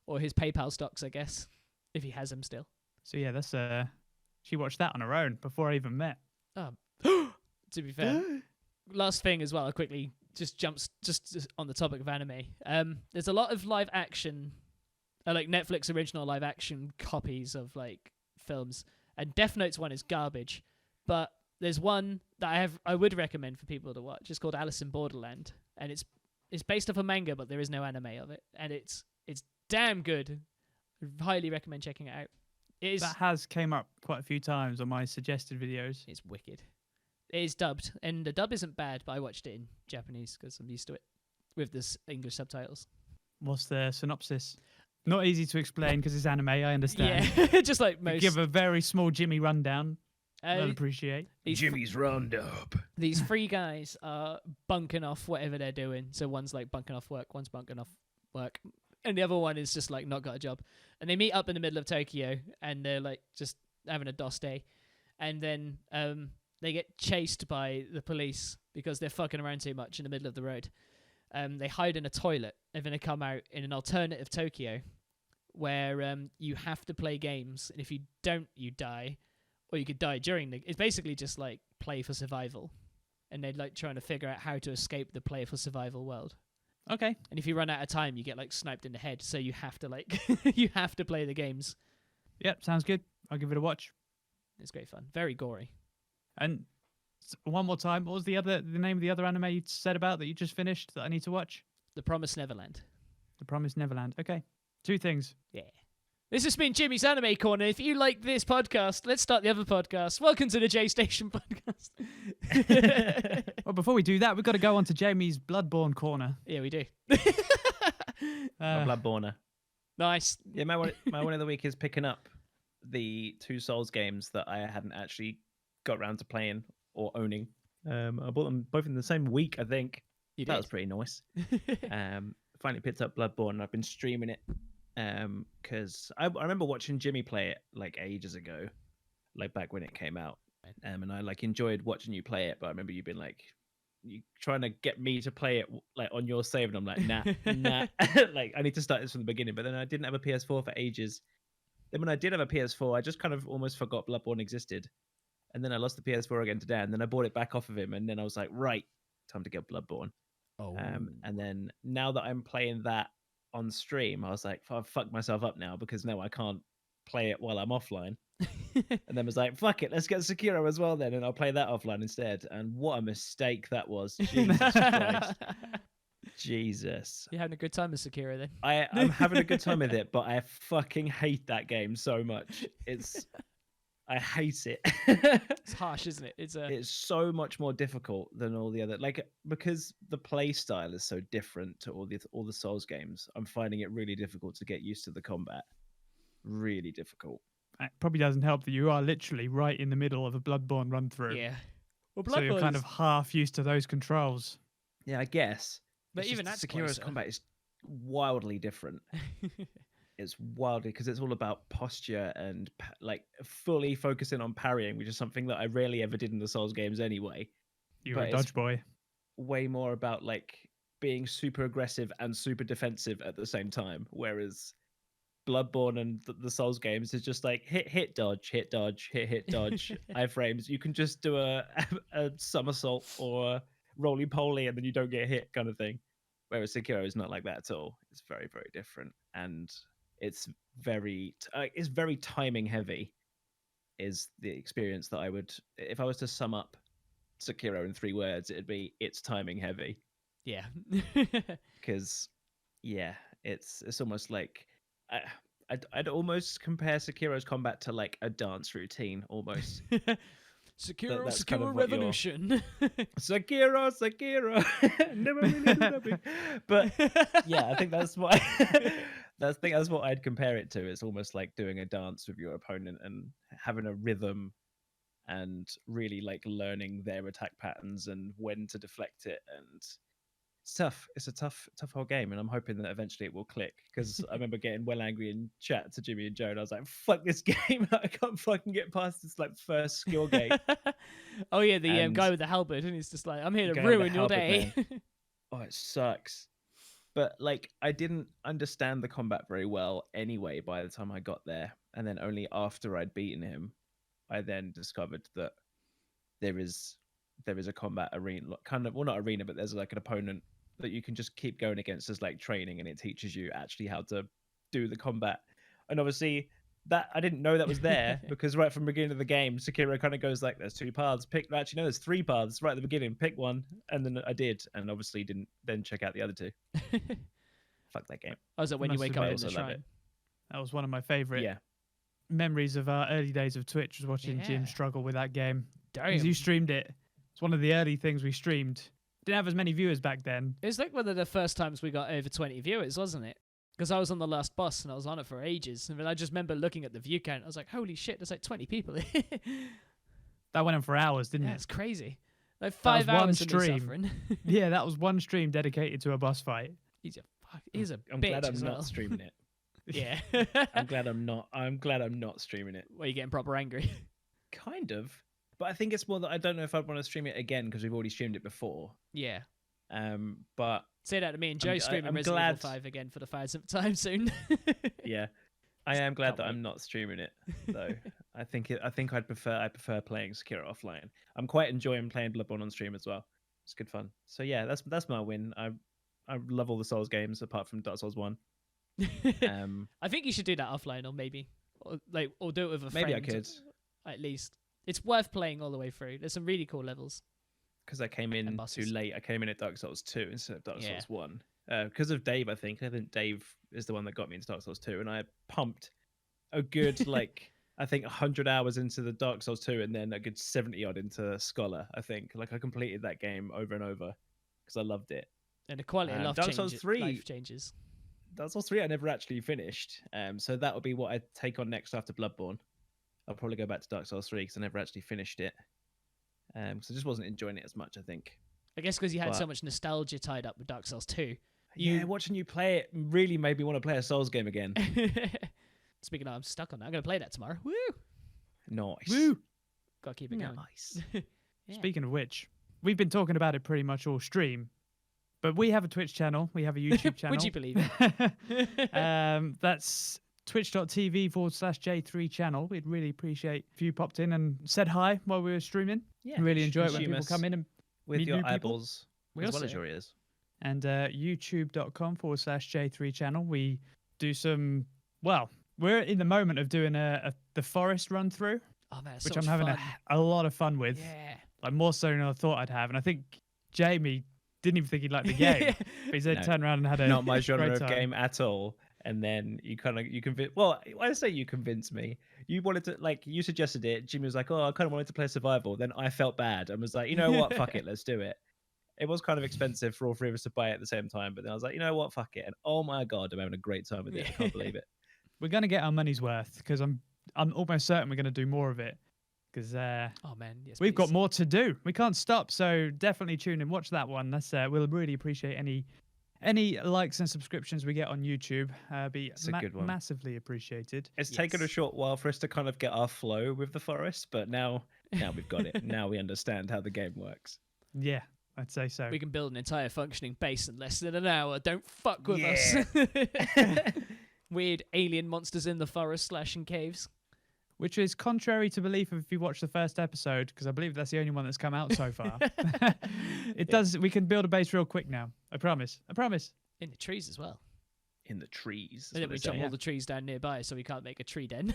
or his PayPal stocks, I guess, if he has them still.
So yeah, that's she watched that on her own before I even met.
To be fair, last thing as well, quickly just jumps just on the topic of anime. There's a lot of live action, like Netflix original live action copies of like films, and Death Note's one is garbage, but there's one that I would recommend for people to watch. It's called Alice in Borderland, and it's based off a manga, but there is no anime of it, and it's damn good. I highly recommend checking it out. It is.
That has came up quite a few times on my suggested videos.
It's wicked. It is dubbed, and the dub isn't bad, but I watched it in Japanese because I'm used to it with this English subtitles.
What's the synopsis? Not easy to explain because it's anime, I understand.
Yeah, just like most.
Give a very small Jimmy rundown. I'd
uh,
appreciate.
these,
Jimmy's Roundup.
these 3 guys are bunking off whatever they're doing. So one's like bunking off work, one's bunking off work, and the other one is just like not got a job. And they meet up in the middle of Tokyo, and they're like just having a DOS day, and then they get chased by the police because they're fucking around too much in the middle of the road. They hide in a toilet. They're going to come out in an alternative Tokyo where you have to play games, and if you don't, you die, or you could die during the. It's basically just like play for survival, and they're like trying to figure out how to escape the play for survival world.
Okay.
And if you run out of time, you get like sniped in the head. So you have to like you have to play the games.
Yep, sounds good. I'll give it a watch.
It's great fun. Very gory.
And one more time, what was the name of the other anime you said about that you just finished that I need to watch?
The Promised Neverland.
The Promised Neverland. Okay. 2 things.
Yeah. This has been Jimmy's Anime Corner. If you like this podcast, let's start the other podcast. Welcome to the JStation podcast.
Well, before we do that, we've got to go on to Jamie's Bloodborne corner.
Yeah, we do.
My Bloodborner.
Nice.
Yeah, my one of the week is picking up the 2 Souls games that I hadn't actually got around to playing or owning. I bought them both in the same week, I think.
You
That
did.
was pretty nice. Finally picked up Bloodborne, and I've been streaming it because I remember watching Jimmy play it like ages ago, like back when it came out, and I like enjoyed watching you play it. But I remember you being like, you trying to get me to play it like on your save, and I'm like, nah, like I need to start this from the beginning. But then I didn't have a PS4 for ages. Then when I did have a PS4, I just kind of almost forgot Bloodborne existed. And then I lost the PS4 again today, and then I bought it back off of him, and then I was like, right, time to get Bloodborne.
Oh.
And then now that I'm playing that on stream, I was like, I've fucked myself up now because now I can't play it while I'm offline. And then was like, fuck it, let's get Sekiro as well then, and I'll play that offline instead. And what a mistake that was. Jesus Christ. Jesus.
You're having a good time with Sekiro then?
I'm having a good time with it, but I fucking hate that game so much. I hate it.
It's harsh, isn't it?
It's so much more difficult than all the other, like, because the play style is so different to all the Souls games. I'm finding it really difficult to get used to the combat. Really difficult.
It probably doesn't help that you are literally right in the middle of a Bloodborne run through.
Yeah. Well,
so you're kind of half used to those controls.
Yeah, I guess.
But even that's
Sekiro's combat is wildly different. It's wildly, because it's all about posture and like fully focusing on parrying, which is something that I rarely ever did in the Souls games anyway.
You're a dodge boy.
Way more about like being super aggressive and super defensive at the same time, whereas Bloodborne and the Souls games is just like hit dodge, hit dodge, hit dodge. Iframes. You can just do a somersault or a roly poly and then you don't get hit, kind of thing. Whereas Sekiro is not like that at all. It's very, very different, and it's very timing heavy. Is the experience that I would, if I was to sum up Sekiro in 3 words, it'd be it's timing heavy.
Yeah.
Because it's almost like I'd almost compare Sekiro's combat to like a dance routine almost.
Sekiro
kind of
Revolution.
Sekiro. Never really knew that. But yeah, I think that's what that's what I'd compare it to. It's almost like doing a dance with your opponent and having a rhythm and really like learning their attack patterns and when to deflect it, and it's tough. It's a tough whole game, and I'm hoping that eventually it will click, because I remember getting well angry in chat to Jimmy and Joe, and I was like, fuck this game. I can't fucking get past this like first skill gate.
Oh yeah, the guy with the halberd, and he's just like, I'm here to ruin your day.
Oh, it sucks. But like, I didn't understand the combat very well anyway by the time I got there, and then only after I'd beaten him, I then discovered that there is a combat arena, kind of, well, not arena, but there's like an opponent that you can just keep going against as like training, and it teaches you actually how to do the combat. And obviously that I didn't know that was there because right from the beginning of the game, Sekiro kind of goes like, there's 2 paths, actually no, there's 3 paths right at the beginning, pick one. And then I did, and obviously didn't then check out the other 2. Fuck that game.
Oh, is it when you wake up in the shrine?
That was one of my favorite memories of our early days of Twitch, was watching Jim struggle with that game. Because you streamed it. It's one of the early things we streamed. Didn't have as many viewers back then.
It was like one of the first times we got over 20 viewers, wasn't it? Because I was on the last boss and I was on it for ages. And then I just remember looking at the view count. I was like, holy shit, there's like 20 people.
That went on for hours, didn't it?
Yeah, it's crazy. Like 5 hours of me suffering.
Yeah, that was one stream dedicated to a boss fight.
He's a
I'm
bitch
glad I'm
as
not
well.
streaming it.
Yeah.
I'm glad I'm not streaming it.
Well, you're getting proper angry.
Kind of. But I think it's more that I don't know if I'd want to stream it again because we've already streamed it before.
Yeah.
But
say that to me and Joe streaming Resident Evil 5 again for the 5th time soon.
Yeah. I am glad that I'm not streaming it though. I think I'd prefer playing Sekiro offline. I'm quite enjoying playing Bloodborne on stream as well. It's good fun. So yeah, that's my win. I love all the Souls games apart from Dark Souls 1.
I think you should do that offline, or do it with a friend.
Maybe I could.
At least it's worth playing all the way through. There's some really cool levels.
Because I came in too late. I came in at Dark Souls 2 instead of Dark Souls 1. Because of Dave, I think Dave is the one that got me into Dark Souls 2, and I pumped a good like I think 100 hours into the Dark Souls 2, and then a good 70 odd into Scholar. I think like I completed that game over and over because I loved it.
And the quality of life
Dark Souls 3
life changes.
Dark Souls 3 I never actually finished. So that would be what I'd take on next after Bloodborne. I'll probably go back to Dark Souls 3 because I never actually finished it. Because I just wasn't enjoying it as much, I think.
I guess because you had so much nostalgia tied up with Dark Souls 2.
Yeah, watching you play it really made me want to play a Souls game again.
Speaking of, I'm stuck on that. I'm going to play that tomorrow. Woo!
Nice.
Woo!
Got to keep it going.
Nice.
Yeah.
Speaking of which, we've been talking about it pretty much all stream. But we have a Twitch channel. We have a YouTube channel.
Would you believe it?
That's twitch.tv/J3 channel. We'd really appreciate if you popped in and said hi while we were streaming.
Yeah,
Really enjoy it when
consume
people
us
come in and
with
meet
your
new people.
eyeballs
We
as well
also-
as your ears.
And youtube.com/J3 channel. We do some, well, we're in the moment of doing the forest run through,
Oh man, it's
which
so
I'm
much
having
fun.
a lot of fun with.
Yeah.
Like more so than I thought I'd have. And I think Jamie didn't even think he'd like the game. But he said
No,
turned around and had a
Not my genre
great
of
time.
game at all. And then you convince. Well, I say you convinced me. You wanted to, like, you suggested it. Jimmy was like, "Oh, I kind of wanted to play survival." Then I felt bad and was like, "You know what? Fuck it, let's do it." It was kind of expensive for all three of us to buy it at the same time, but then I was like, "You know what? Fuck it." And oh my god, I'm having a great time with it. I can't believe it.
We're gonna get our money's worth because I'm almost certain we're gonna do more of it because
Oh man, yes.
we've got
please.
more to do. We can't stop. So definitely tune in, watch that one. That's we'll really appreciate any likes and subscriptions we get on YouTube. Be
It's a good one.
massively appreciated.
It's taken a
Yes.
short while for us to kind of get our flow with the forest, but now we've got it. Now we understand how the game works.
Yeah, I'd say so.
We can build an entire functioning base in less than an hour. Don't fuck with
Yeah.
us. Weird alien monsters in the forest slashing caves.
Which is contrary to belief if you watch the first episode, because I believe that's the only one that's come out so far. It does. We can build a base real quick now. I promise. I promise.
In the trees as well.
In the trees.
And then we chop
say,
all the trees down nearby so we can't make a tree den.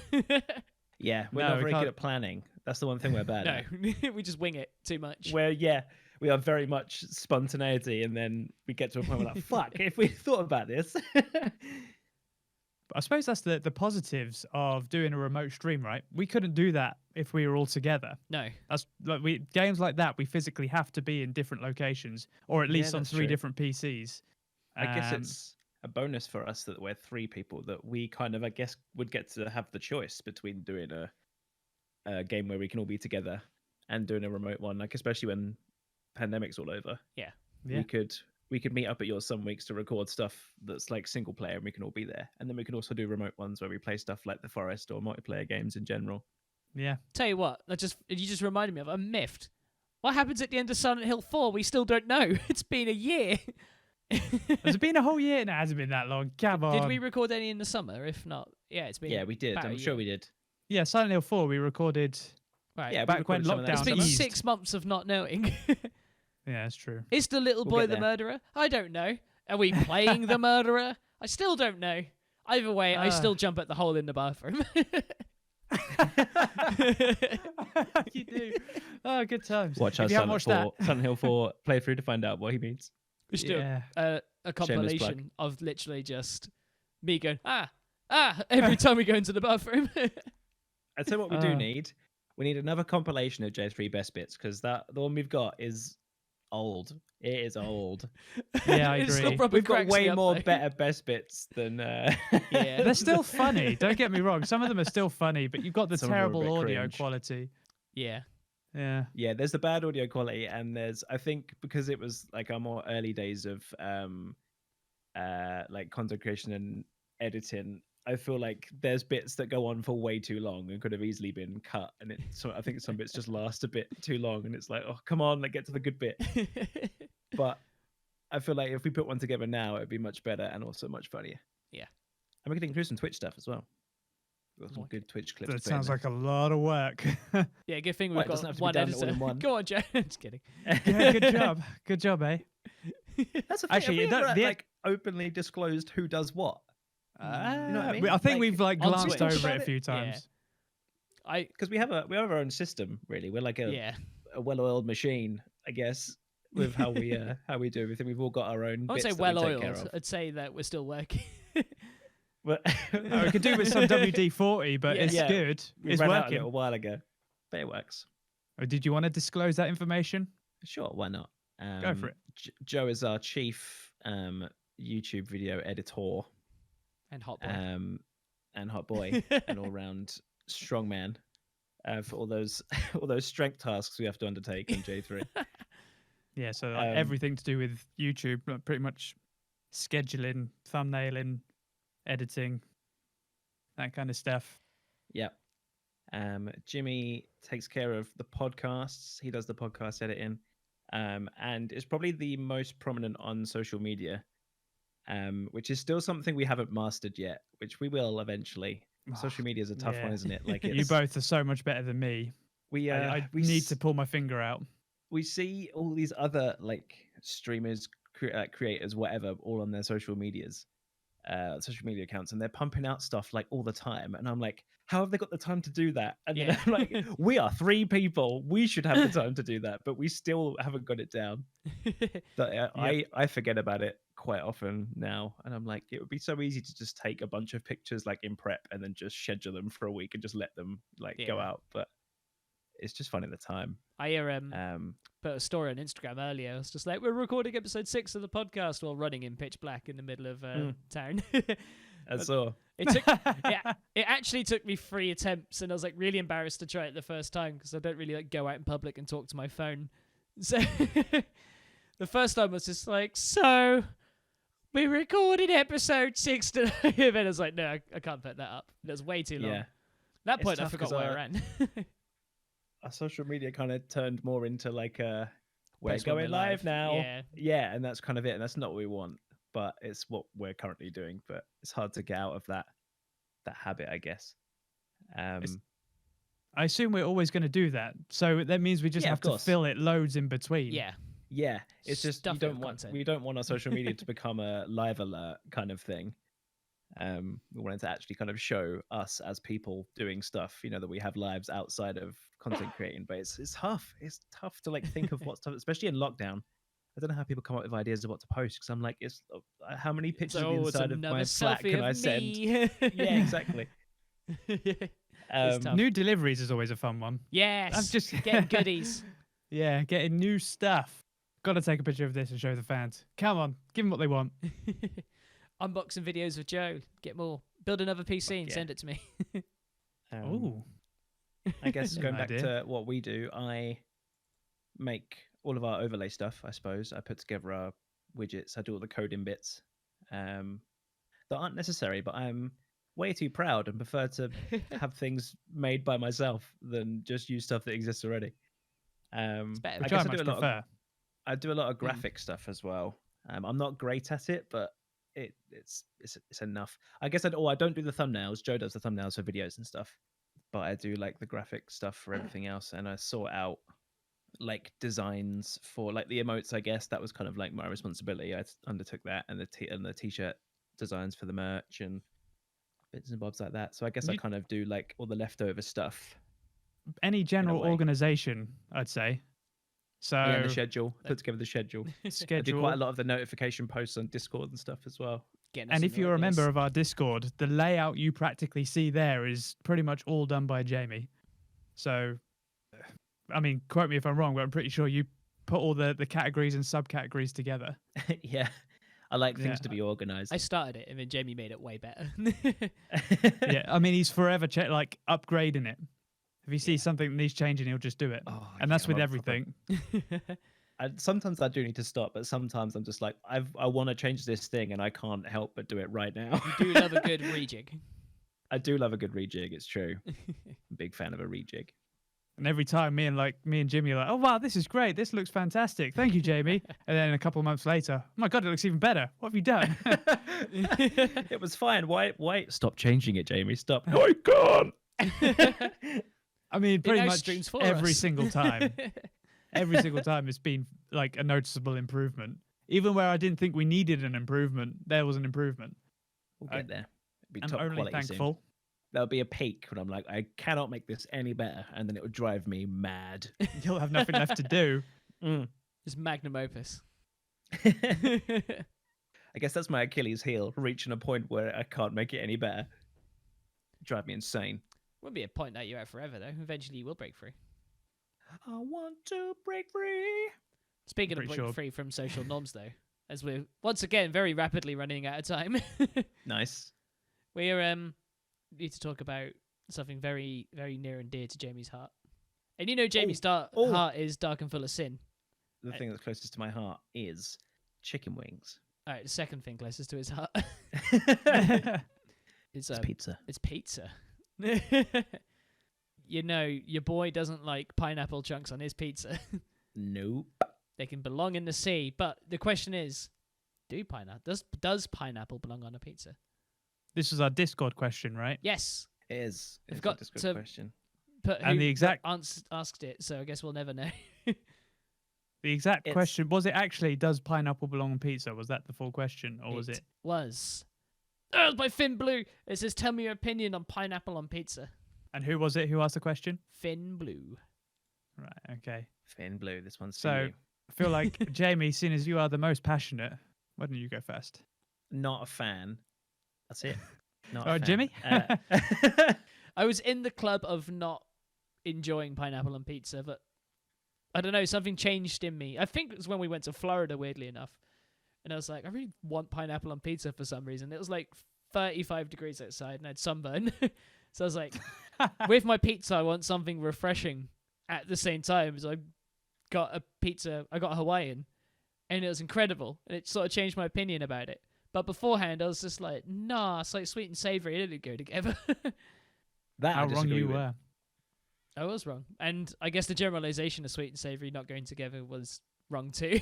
Yeah, we're
No,
not
we
very good
can't.
at planning. That's the one thing we're bad
No,
at.
we just wing it too much.
We are very much spontaneity, and then we get to a point where we're like, fuck, if we thought about this.
But I suppose that's the positives of doing a remote stream, right? We couldn't do that if we were all together.
No.
That's like games like that. We physically have to be in different locations, or at least on
that's
3
true.
different PCs.
I guess
Um,
it's a bonus for us that we're 3 people, that we kind of, I guess, would get to have the choice between doing a game where we can all be together and doing a remote one, like especially when pandemic's all over.
Yeah.
We could meet up at yours some weeks to record stuff that's like single player, and we can all be there. And then we can also do remote ones where we play stuff like the forest or multiplayer games in general.
Yeah.
Tell you what, you just reminded me of. I'm miffed. What happens at the end of Silent Hill 4? We still don't know. It's been a year.
Has it been a whole year? No, it hasn't been that long. Come on.
Did we record any in the summer? If not, yeah, it's been.
Yeah, we did.
about a
I'm sure
year.
we did.
Yeah, Silent Hill 4 we recorded.
Right.
Yeah, we
back when
recorded some of that
It's
lockdown
been
stuff.
eased.
6 months of not knowing.
Yeah, that's true.
Is the little
We'll
boy
get
the
there.
murderer? I don't know. Are we playing the murderer? I still don't know. Either way, I still jump at the hole in the bathroom.
You do. Oh, good times.
Watch
If
our
you haven't watched that,
Silent Hill 4 playthrough to find out what he means.
We should do
yeah.
a
plug.
compilation of literally just me going, every time we go into the bathroom.
I'd say what we do
Uh.
need. We need another compilation of J3 best bits, because the one we've got is old. It is old.
Yeah, I
It still
agree.
proper
We've got
cracks me
way
up,
more
though.
better best bits than.
Yeah.
They're still funny. Don't get me wrong. Some of them are still funny, but you've got the
Some of them are a
terrible
bit
audio
cringe.
quality.
Yeah.
Yeah.
Yeah, there's the bad audio quality, and there's, I think, because it was like our more early days of like content creation and editing, I feel like there's bits that go on for way too long and could have easily been cut, and I think some bits just last a bit too long, and it's like, oh, come on, like, get to the good bit. But I feel like if we put one together now, it'd be much better and also much funnier.
Yeah.
And we could include some Twitch stuff as well. We've got some
Like-
good Twitch clips.
That
to put in
sounds
there.
like a lot of work.
Yeah, good thing
Well,
we've
it doesn't
got
have to be
one
done all
editor.
in one.
Go on, Joe. Just kidding.
Yeah, good job. Good job, eh?
That's the thing.
Actually,
Have we ever,
the-
like openly disclosed who does what? You know what I mean?
I think
Like,
we've like
on
glanced
Twitch.
over it a
About
few
it?
times.
Because we have our own system, really. We're like
Yeah.
a well-oiled machine, I guess, with how we do everything. We've all got our own.
I wouldn't say
bits that we take care
well-oiled.
of.
I'd say that we're still working.
But
Oh, we could do with some WD-40, but
Yeah.
it's
Yeah.
good.
we
It's
ran out a
working.
little while ago, but it works.
Oh, did you want to disclose that information?
Sure, why not?
Go for it.
Joe is our chief YouTube video editor,
And hot boy.
and hot boy, an all-round strongman for all those strength tasks we have to undertake on J3.
Yeah, so like,
Um,
everything to do with YouTube, like, pretty much scheduling, thumbnailing, editing, that kind of stuff.
Yep. Jimmy takes care of the podcasts. He does the podcast editing, and is probably the most prominent on social media. which is still something we haven't mastered yet, which we will eventually. Social media is a tough one, isn't it? Like
you both are so much better than me. I need to pull my finger out.
We see all these other like streamers, creators, whatever, all on their social media accounts, and they're pumping out stuff like all the time, and I'm like, how have they got the time to do that? And then I'm like, we are 3 people, we should have the time to do that, but we still haven't got it down. But I forget about it quite often now, and I'm like, it would be so easy to just take a bunch of pictures like in prep and then just schedule them for a week and just let them like go out, but it's just fun at the time.
I put a story on Instagram earlier. It's just like, we're recording episode 6 of the podcast while running in pitch black in the middle of town.
I saw.
It actually took me 3 attempts, and I was like really embarrassed to try it the first time because I don't really like go out in public and talk to my phone. So the first time I was just like, so we recorded episode 6 today. And I was like, no, I can't put that up. It was way too long. At that point, I forgot where I ran.
Our social media kind of turned more into like we're going live now. Yeah, and that's kind of it. And that's not what we want, but it's what we're currently doing. But it's hard to get out of that habit, I guess.
I assume we're always going to do that. So that means we just have to fill it loads in between.
Yeah. It's just we don't want our social media to become a live alert kind of thing. We wanted to actually kind of show us as people doing stuff, that we have lives outside of content creating, but it's tough. It's tough to like think of what's tough, especially in lockdown. I don't know how people come up with ideas of what to post, because I'm like, it's how many pictures of the inside of my flat can I send? Yeah, exactly.
New deliveries is always a fun one.
Yes,
I'm just
getting goodies.
Yeah, getting new stuff. Got to take a picture of this and show the fans. Come on, give them what they want.
Unboxing videos of Joe. Get more. Build another PC and send it to me.
I guess going back to what we do, I make all of our overlay stuff, I suppose. I put together our widgets. I do all the coding bits that aren't necessary, but I'm way too proud and prefer to have things made by myself than just use stuff that exists already.
It's better.
I guess I do a lot of graphic stuff as well. I'm not great at it, but it's enough. I guess I don't do the thumbnails. Joe does the thumbnails for videos and stuff, but I do like the graphic stuff for everything else, and I sort out like designs for like the emotes. I guess that was kind of like my responsibility. I undertook that, and the t-shirt designs for the merch and bits and bobs like that. So I guess I kind of do like all the leftover stuff.
Any general organization, I'd say. So
and the schedule, put together the schedule. I do quite a lot of the notification posts on Discord and stuff as well.
And if you're a member of our Discord, the layout you practically see there is pretty much all done by Jamie. So, I mean, quote me if I'm wrong, but I'm pretty sure you put all the categories and subcategories together.
Yeah. I like things to be organized.
I started it, and then Jamie made it way better.
Yeah, I mean, he's forever upgrading it. If he sees something that needs changing, he'll just do it. And that's with everything.
Sometimes I do need to stop, but sometimes I'm just like, I want to change this thing, and I can't help but do it right now.
You do love a good rejig.
I do love a good rejig, it's true. I'm a big fan of a rejig.
And every time me and Jimmy are like, oh, wow, this is great. This looks fantastic. Thank you, Jamie. And then a couple of months later, oh my God, it looks even better. What have you done?
It was fine. Why? Stop changing it, Jamie. Stop. No, I can't.
I mean, pretty much every single time. Every single time it's been like a noticeable improvement. Even where I didn't think we needed an improvement, there was an improvement.
We'll get there. It'll be
I'm
top
only
quality
thankful.
Soon. There'll be a peak when I'm like, I cannot make this any better, and then it would drive me mad.
You'll have nothing left to do.
It's magnum opus.
I guess that's my Achilles heel, reaching a point where I can't make it any better. Drive me insane.
Won't be a point that you're at forever, though. Eventually you will break free.
I want to break free.
Speaking of breaking free from social norms, though, as we're once again very rapidly running out of time.
Nice.
We're need to talk about something very, very near and dear to Jamie's heart. And you know Jamie's heart is dark and full of sin.
The thing that's closest to my heart is chicken wings.
All right, the second thing closest to his heart. It's
pizza.
It's pizza. You know, your boy doesn't like pineapple chunks on his pizza.
Nope.
They can belong in the sea. But the question is, Does pineapple belong on a pizza?
This was our Discord question, right?
Yes.
It is.
We've
It's
got
a good
to
question.
And the exact
asked it, so I guess we'll never know.
The exact question was it actually does pineapple belong on pizza? Was that the full question, or was it?
Was. Oh, by Finn Blue. It says, "Tell me your opinion on pineapple on pizza."
And who was it who asked the question?
Finn Blue.
Right. Okay.
Finn Blue. This one's
So
for you.
I feel like Jamie, seeing as you are the most passionate, why don't you go first?
Not a fan. That's it. Not
Oh,
a fan.
Jimmy?
I was in the club of not enjoying pineapple on pizza, but I don't know, something changed in me. I think it was when we went to Florida, weirdly enough. And I was like, I really want pineapple on pizza for some reason. It was like 35 degrees outside and I had sunburn. So I was like, with my pizza, I want something refreshing at the same time. So I got a pizza, I got a Hawaiian, and it was incredible. And it sort of changed my opinion about it. But beforehand, I was just like, nah, it's like sweet and savory. It didn't go together.
That
How
I
wrong
disagree
you
with.
were.
I was wrong. And I guess the generalization of sweet and savory not going together was wrong too.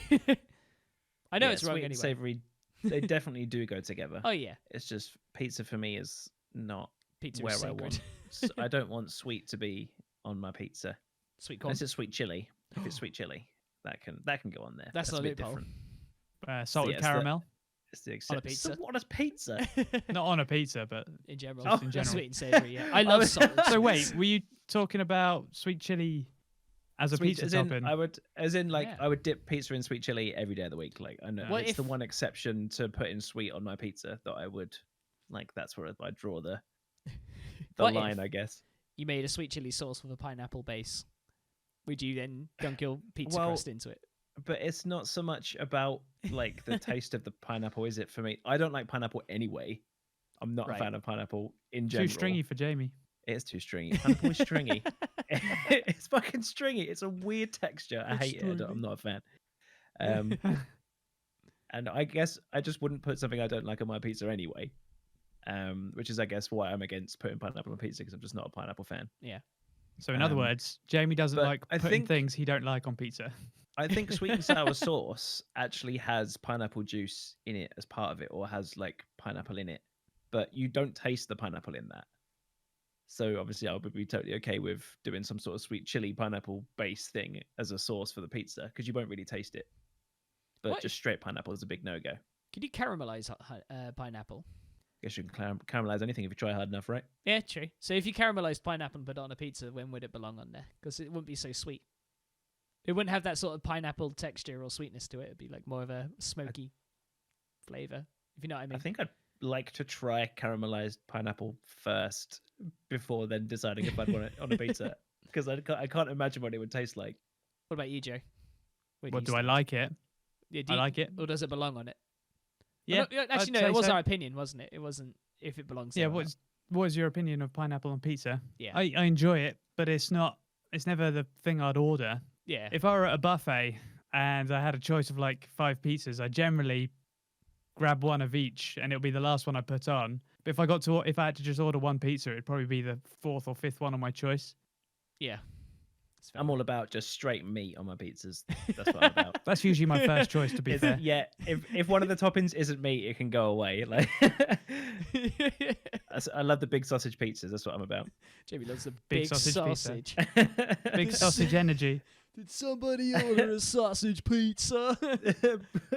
I know
Yeah,
it's wrong
sweet
anyway.
and savory, they definitely do go together.
Oh, yeah.
It's just pizza for me is not
Pizza
where
is
I
sacred.
want. I don't want sweet to be on my pizza.
Sweet corn.
Unless it's sweet chili. If it's sweet chili, that can go on there.
That's a
bit
loophole.
different.
Salted
it's the-
caramel.
It's the
On a
exception.
pizza.
So what is pizza?
Not on a pizza, but
in general.
Just in
That's
general.
sweet and savory, yeah. I love salted
so wait,
sweets.
were you talking about sweet chili as a
Sweet,
pizza
as in,
topping?
I would, as in, like,
Yeah.
I would dip pizza in sweet chili every day of the week. Like, I know
What
it's the
if-
one exception to putting sweet on my pizza that I would, like, that's where I draw the
What
line,
if-
I guess.
You made a sweet chili sauce with a pineapple base. Would you then dunk your pizza
Well,
crust into it?
But it's not so much about like the taste of the pineapple, is it? For me, I don't like pineapple anyway. I'm not
Right.
a fan of pineapple in general.
Too stringy for Jamie.
It's too stringy. Pineapple is stringy. It's fucking stringy. It's a weird texture. I
It's
hate it. I'm not a fan. And I guess I just wouldn't put something I don't like on my pizza anyway. Which is, I guess, why I'm against putting pineapple on pizza, because I'm just not a pineapple fan.
So in other
Um,
words, Jamie doesn't
but
like
I
putting
think-
things he don't like on pizza.
I think sweet and sour sauce actually has pineapple juice in it as part of it, or has like pineapple in it, but you don't taste the pineapple in that. So obviously, I would be totally okay with doing some sort of sweet chili pineapple base thing as a sauce for the pizza, because you won't really taste it. But
What?
just straight pineapple is a big no-go.
Could you caramelize pineapple?
Guess you can caramelize anything if you try hard enough, right?
Yeah, true. So if you caramelized pineapple and put it on a pizza, when would it belong on there? Because it wouldn't be so sweet. It wouldn't have that sort of pineapple texture or sweetness to it. It'd be like more of a smoky flavor, if you know what I mean.
I think I'd like to try caramelized pineapple first before then deciding if I'd want it on a pizza, because I can't imagine what it would taste like.
What about you, Joe? Where
What do
you
I
stand?
like it?
Yeah,
I like it.
Or does it belong on it?
Yeah.
Actually,
I'd
no,
say
it was
so.
our opinion, wasn't it? It wasn't if it belongs
Yeah.
there or not.
What is your opinion of pineapple on pizza?
Yeah.
I enjoy it, but it's never the thing I'd order.
Yeah.
If I were at a buffet and I had a choice of like 5 pizzas, I generally grab one of each, and it'll be the last one I put on. But if I had to just order one pizza, it'd probably be the 4th or 5th one on my choice.
Yeah. It's fair.
I'm all about just straight meat on my pizzas. That's what I'm about.
That's usually my first choice, to be
Is
fair.
it- yeah, if one of the toppings isn't meat, it can go away. Like, I love the big sausage pizzas. That's what I'm about.
Jamie loves a
Big
big
sausage pizza.
sausage.
Big sausage energy.
Did somebody order a sausage pizza?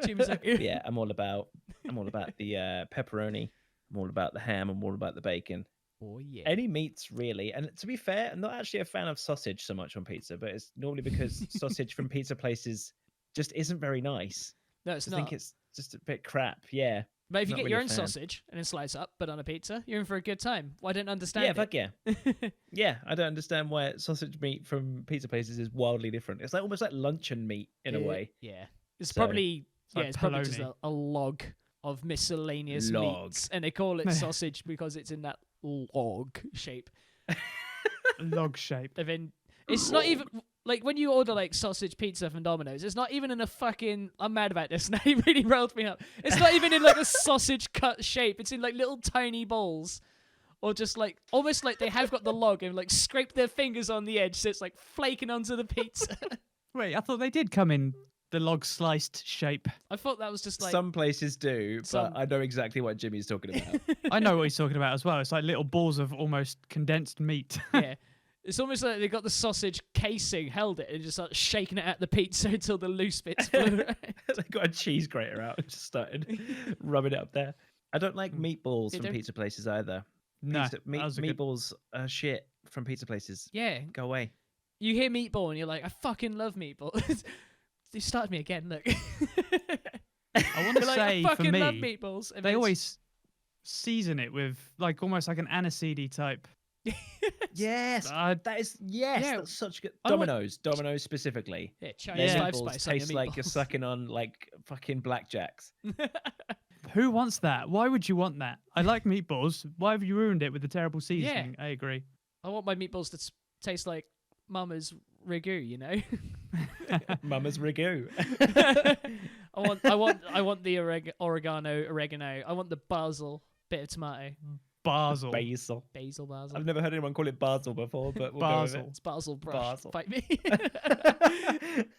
Jamie's like,
Yeah, I'm all about the pepperoni. I'm all about the ham. I'm all about the bacon.
oh yeah.
Any meats really. And to be fair, I'm not actually a fan of sausage so much on pizza, but it's normally because sausage from pizza places just isn't very nice.
No, it's
I
not.
think it's just a bit crap. Yeah.
But if you
not
get
really
your
a
own
fan.
sausage and then slice up, but on a pizza, you're in for a good time. Well, I don't understand
Yeah,
it.
fuck yeah. Yeah, I don't understand why sausage meat from pizza places is wildly different. It's like almost like luncheon meat in a way.
Yeah. It's
So,
probably
like
it's probably just
bologna.
a log of miscellaneous
Log.
meats, and they call it sausage because it's in that log shape.
Log shape.
And then it's not even like when you order like sausage pizza from Domino's, it's not even in a fucking. I'm mad about this. Now it really rolled me up. It's not even in like a sausage cut shape. It's in like little tiny balls, or just like almost like they have got the log and like scraped their fingers on the edge, so it's like flaking onto the pizza.
Wait, I thought they did come in the log sliced shape.
I thought that was just like
Some places do,
Some-
but I know exactly what Jimmy's talking about.
I know what he's talking about as well. It's like little balls of almost condensed meat.
yeah. It's almost like they got the sausage casing, held it, and just started shaking it at the pizza until the loose bits flew.
They got a cheese grater out and just started rubbing it up there. I don't like meatballs
You
from
don't?
pizza places either.
No,
Pizza,
that was a good-
meatballs are shit from pizza places.
Yeah.
Go away.
You hear meatball and you're like, I fucking love meatballs. You started me again, look.
I want to
You're like,
say
I fucking
for
love
me,
meatballs. And
they
it's-
always season it with like almost like an aniseedy type.
Yes,
Uh,
that is yes.
Yeah.
That's such good.
I want-
Domino's specifically.
Yeah,
Their
Chinese
Yeah.
five
meatballs
spice on your
taste like you're
meatballs.
sucking on like fucking blackjacks.
Who wants that? Why would you want that? I like meatballs. Why have you ruined it with the terrible seasoning? I agree.
I want my meatballs to taste like Mama's ragu, you know.
Mama's ragu.
I want the oregano. I want the basil, bit of tomato,
Basil.
Basil.
basil.
I've never heard anyone call it basil before, but we'll go with
Basil.
It's basil brush.
Basil.
Fight me.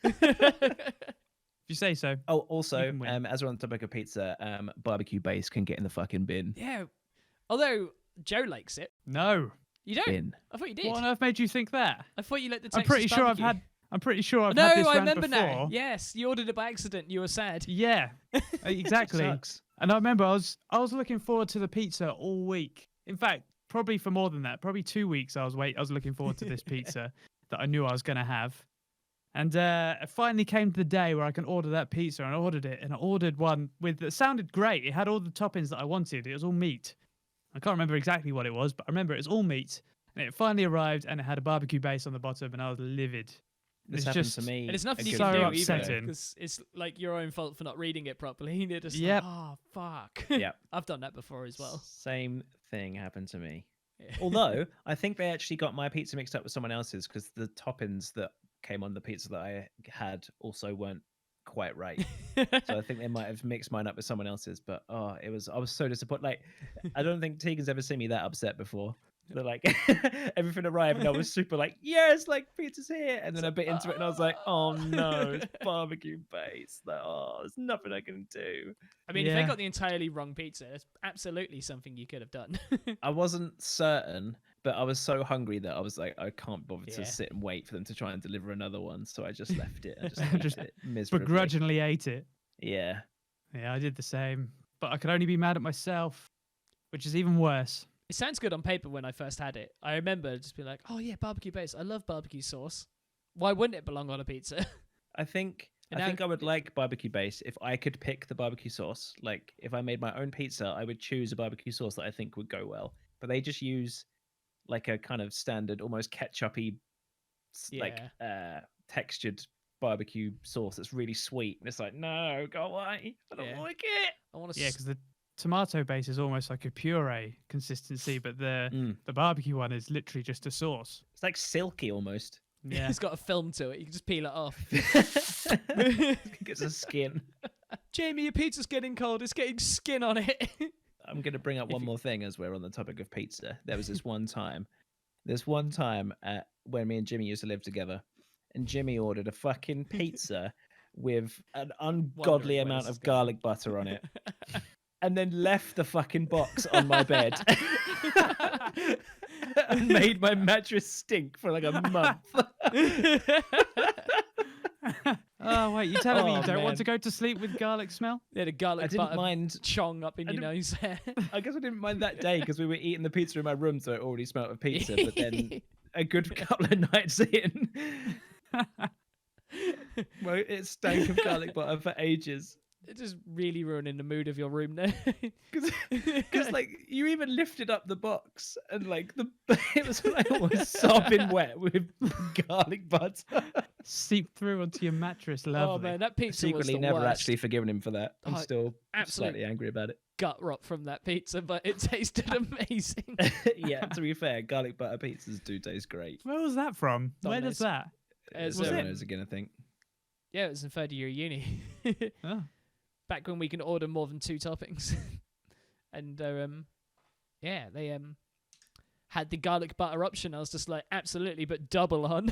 If you say so.
Oh, also,
can win.
as we're on the topic of pizza, barbecue base can get in the fucking bin.
Yeah. Although Joe likes it.
No.
You don't?
Bin.
I thought you did.
What on earth made you think that?
I thought you liked the
I'm
Texas
pretty sure
barbecue.
I'm pretty sure I've
No,
had this
I
rant
remember
before.
now. Yes, you ordered it by accident. You were sad.
Yeah, exactly.
Sucks.
And I remember I was looking forward to the pizza all week. In fact, probably for more than that, probably 2 weeks. I was looking forward to this pizza that I knew I was going to have. And it finally came to the day where I can order that pizza, and I ordered it. And I ordered one that sounded great. It had all the toppings that I wanted. It was all meat. I can't remember exactly what it was, but I remember it was all meat. And it finally arrived, and it had a barbecue base on the bottom, and I was livid.
This
It's
happened
just-
to me.
And it's nothing
a
you
good
can
so
do
week ago.
upsetting.
because it's like your own fault for not reading it properly. You're just
Yep.
like, oh, fuck.
Yep.
I've done that before as well.
Same thing happened to me.
Yeah.
Although I think they actually got my pizza mixed up with someone else's because the toppings that came on the pizza that I had also weren't quite right. So I think they might have mixed mine up with someone else's. But I was so disappointed. Like, I don't think Tegan's ever seen me that upset before. They're like everything arrived and I was super like, yes, like pizza's here. And then I bit into it and I was like, oh no, it's barbecue base. Like, oh, there's nothing I can do.
I mean, if they
Yeah.
got the entirely wrong pizza, it's absolutely something you could have done.
I wasn't certain, but I was so hungry that I was like, I can't bother
Yeah.
to sit and wait for them to try and deliver another one. So I just left it. I just left
Just
it miserably.
Begrudgingly ate it.
Yeah.
Yeah, I did the same. But I could only be mad at myself, which is even worse.
It sounds good on paper when I first had it. I remember just being like, oh yeah, barbecue base. I love barbecue sauce. Why wouldn't it belong on a pizza?
I think
And
I
now-
think I would like barbecue base if I could pick the barbecue sauce. Like if I made my own pizza, I would choose a barbecue sauce that I think would go well. But they just use like a kind of standard, almost ketchup-y, textured barbecue sauce that's really sweet. And it's like, no, go away. I don't
Yeah.
like it.
I want to.
Yeah, because the tomato base is almost like a puree consistency, but the
Mm.
the barbecue one is literally just a sauce.
It's like silky almost.
Yeah.
It's got a film to it. You can just peel it off.
Gets a skin.
Jamie, your pizza's getting cold. It's getting skin on it.
I'm going to bring up one more thing as we're on the topic of pizza. There was this one time when me and Jimmy used to live together, and Jimmy ordered a fucking pizza with an ungodly
where
amount
this is
of garlic butter on it, and then left the fucking box on my bed and made my mattress stink for like a month.
Oh wait, you're telling me you
Oh,
don't want
man.
to go to sleep with garlic smell?
They had a garlic
I didn't
butter
mind.
chong up in
I
your nose.
I guess I didn't mind that day because we were eating the pizza in my room, so it already smelled of pizza. But then a good couple of nights in, well, it stank of garlic butter for ages.
It's just really ruining the mood of your room now.
Because like you even lifted up the box and like it was like almost sopping wet with garlic butter.
Seep through onto your mattress,
Oh
lovely.
man, that pizza was
Secretly,
the
never
worst.
actually forgiven him for that. I'm
Oh,
still
absolute
slightly angry about it.
gut rot from that pizza, but it tasted amazing.
Yeah, to be fair, garlic butter pizzas do taste great.
Where was that from? Where
Domino's.
does that?
It's,
It's
it?
Domino's again, I think.
Yeah, it was in third year uni.
Oh.
Back when we can order more than 2 toppings. And yeah, they had the garlic butter option. I was just like, absolutely, but double on.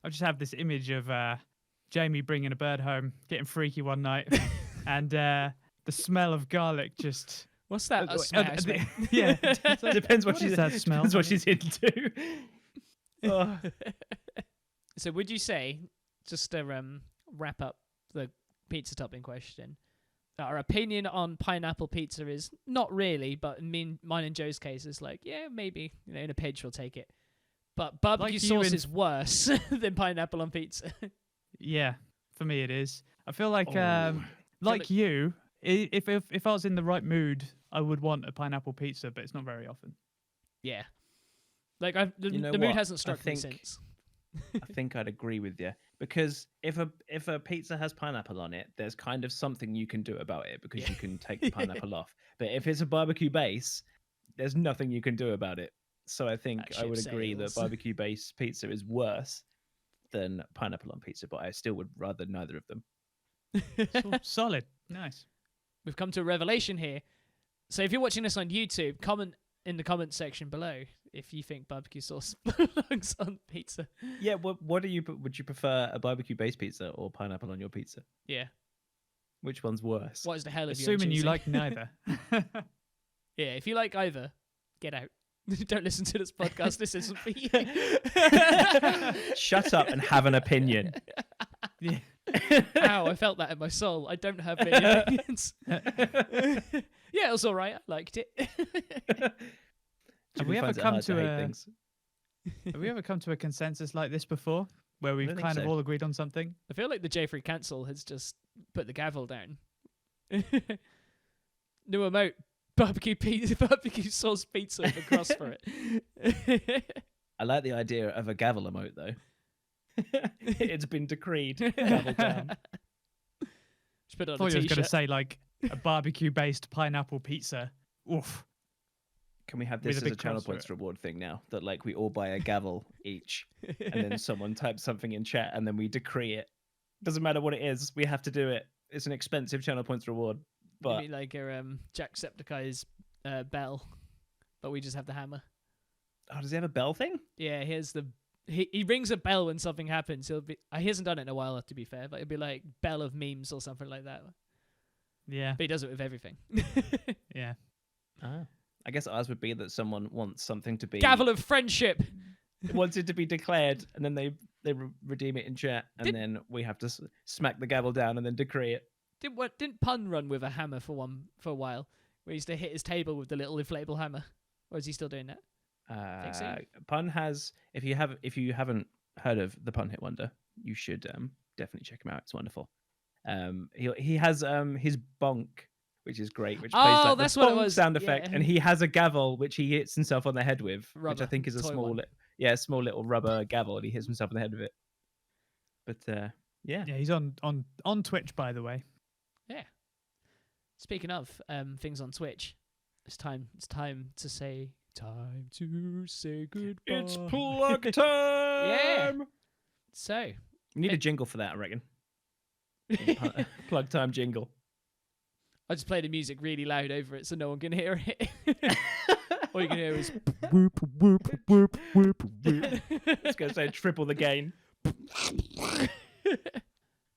I just have this image of Jamie bringing a bird home, getting freaky one night, and the smell of garlic just.
What's that?
Yeah,
depends what she's
that smell.
Depends what she's into. Oh.
So would you say, just to wrap up the pizza topping question, our opinion on pineapple pizza is not really, but mine and Joe's case is like, yeah, maybe, in a pinch we'll take it. But barbecue sauce is worse than pineapple on pizza.
Yeah, for me it is. I feel like, you, if I was in the right mood, I would want a pineapple pizza, but it's not very often.
Yeah. Like, the mood hasn't struck me since.
I think I'd agree with you, because if a pizza has pineapple on it, there's kind of something you can do about it, because you can take the pineapple off. But if it's a barbecue base, there's nothing you can do about it. So I think I would agree that barbecue based pizza is worse than pineapple on pizza, but I still would rather neither of them.
Solid. Nice.
We've come to a revelation here. So if you're watching this on YouTube, comment in the comment section below if you think barbecue sauce belongs on pizza.
Yeah, what do you would you prefer, a barbecue based pizza or pineapple on your pizza?
Yeah.
Which one's worse?
What is the hell of you?
Assuming you like neither.
Yeah, if you like either, get out. Don't listen to this podcast. This isn't for you.
Shut up and have an opinion.
Yeah. Ow, I felt that in my soul. I don't have many opinions. Yeah, it was all right. I liked it.
Have we ever come to a consensus like this before, where we've kind of all agreed on something?
I feel like the J3 Cancel has just put the gavel down. New emote. Barbecue sauce pizza with a cross for it.
I like the idea of a gavel emote, though. It's been decreed. Gavel down.
Just put it on
I thought
a
you was going to
t-shirt.
say like a barbecue-based pineapple pizza. Oof.
Can we have this as a channel points reward thing now? That like we all buy a gavel each, and then someone types something in chat, and then we decree it. Doesn't matter what it is, we have to do it. It's an expensive channel points reward. But
maybe like a Jacksepticeye's bell, but we just have the hammer.
Oh, does he have a bell thing?
Yeah, he rings a bell when something happens. He hasn't done it in a while, to be fair, but it'd be like bell of memes or something like that.
Yeah.
But he does it with everything.
Yeah.
Oh. I guess ours would be that someone wants something to be...
Gavel of friendship!
Wants it to be declared, and then they redeem it in chat, and then we have to smack the gavel down and then decree it.
Didn't Pun run with a hammer for a while? Where he used to hit his table with the little inflatable hammer? Or is he still doing that? Think so?
Pun has... If you haven't heard of the Pun Hit Wonder, you should definitely check him out. It's wonderful. He has his bonk, which is great, which plays like
that's
the
what it was.
sound effect,
Yeah.
and he has a gavel which he hits himself on the head with,
Rubber,
which I think is a small little rubber gavel, and he hits himself on the head with it. But yeah,
he's on Twitch, by the way.
Yeah. Speaking of things on Twitch, it's time to say goodbye.
It's plug time.
Yeah. So
we need a jingle for that, I reckon. Plug time jingle.
I just play the music really loud over it so no one can hear it. All you can hear is whoop, whoop, whoop, whoop, whoop.
It's going to say triple the gain.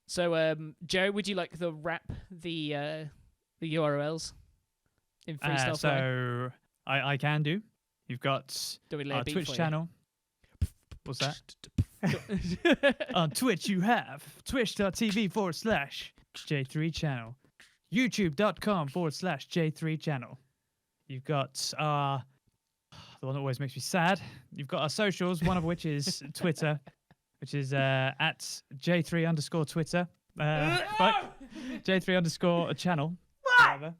So, Joe, would you like to wrap the URLs in freestyle?
So I can do. You've got our Twitch channel. What's that? On Twitch, you have twitch.tv/J3 channel. YouTube.com/J3 channel. You've got the one that always makes me sad. You've got our socials, one of which is Twitter, which is at J3_Twitter. J3_channel. Whatever.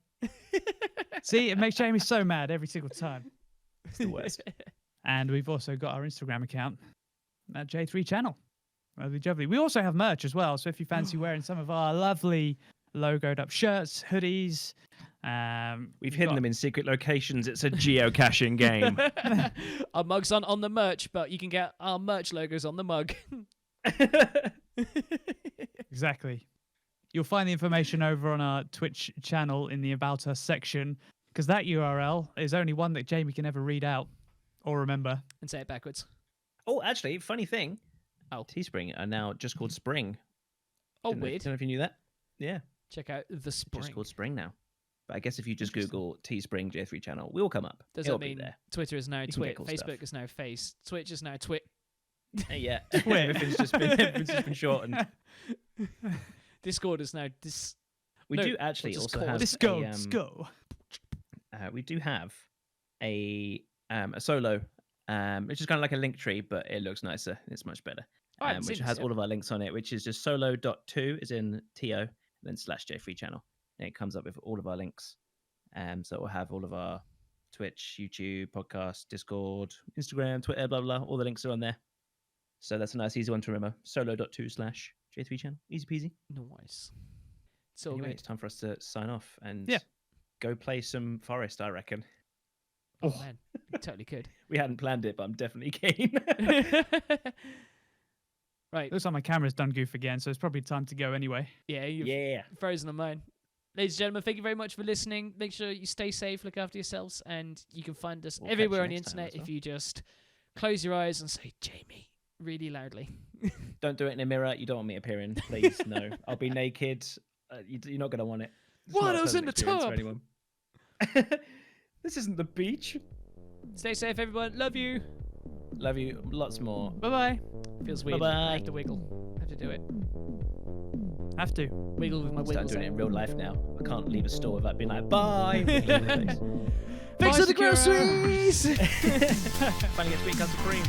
See, it makes Jamie so mad every single time. It's the worst. And we've also got our Instagram account at J3 channel. Lovely. We also have merch as well. So if you fancy wearing some of our lovely logoed up shirts, hoodies,
we've hidden them in secret locations. It's a geocaching game.
Our mugs aren't on the merch, but you can get our merch logos on the mug.
Exactly. You'll find the information over on our Twitch channel in the About Us section, because that URL is only one that Jamie can ever read out or remember.
And say it backwards.
Oh, actually, funny thing.
Oh.
Teespring are now just called Spring.
Oh,
Don't
weird.
know if you knew that. Yeah.
Check out the
It's
spring.
just called Spring now. But I guess if you just
Interesting.
Google Teespring J3 channel, we'll come up.
Does
It'll
that mean
be there.
Twitter is now
You can get
Twit,
cool
Facebook
stuff.
is now Face, Twitch is now Twit,
Yeah.
Twit.
everything's just been shortened.
Discord is now this.
We
No,
do actually
what's it
also
called?
have
Disco,
a,
disco.
we do have a solo, which is kind of like a link tree, but it looks nicer. It's much better.
Oh, I haven't
Which
seen
has
this yet.
all of our links on it, which is just solo.2 is in TO, and then /J3 channel. And it comes up with all of our links. So it will have all of our Twitch, YouTube, podcast, Discord, Instagram, Twitter, blah, blah, all the links are on there. So that's a nice, easy one to remember. Solo.2 /J3 channel. Easy peasy.
Nice. It's all
Anyway,
good.
it's time for us to sign off and
Yeah.
go play some Forest, I reckon.
Oh man, you totally could.
We hadn't planned it, but I'm definitely keen.
Right.
Looks like my camera's done goof again, so it's probably time to go anyway.
Yeah, you've
Yeah.
frozen on mine. Ladies and gentlemen, thank you very much for listening. Make sure you stay safe, look after yourselves, and you can find us
We'll catch
everywhere
you
on the
next time
internet
as well.
if you just close your eyes and say Jamie really loudly.
Don't do it in a mirror. You don't want me appearing. Please, no. I'll be naked. You're not going to want it. It's
What?
not a
I was in
pleasant
the
experience for
tub.
anyone. This isn't the beach.
Stay safe, everyone. Love you.
Love you. Lots more.
Bye bye.
Feels weird.
Bye-bye.
I have to wiggle. I have to do it.
Have to.
Wiggle with my
Start
wiggles.
doing it in real life now. I can't leave a store without being like, bye. Thanks
Thanks
Bye,
for the
Sakura.
groceries.
Finally get sweet cups of cream.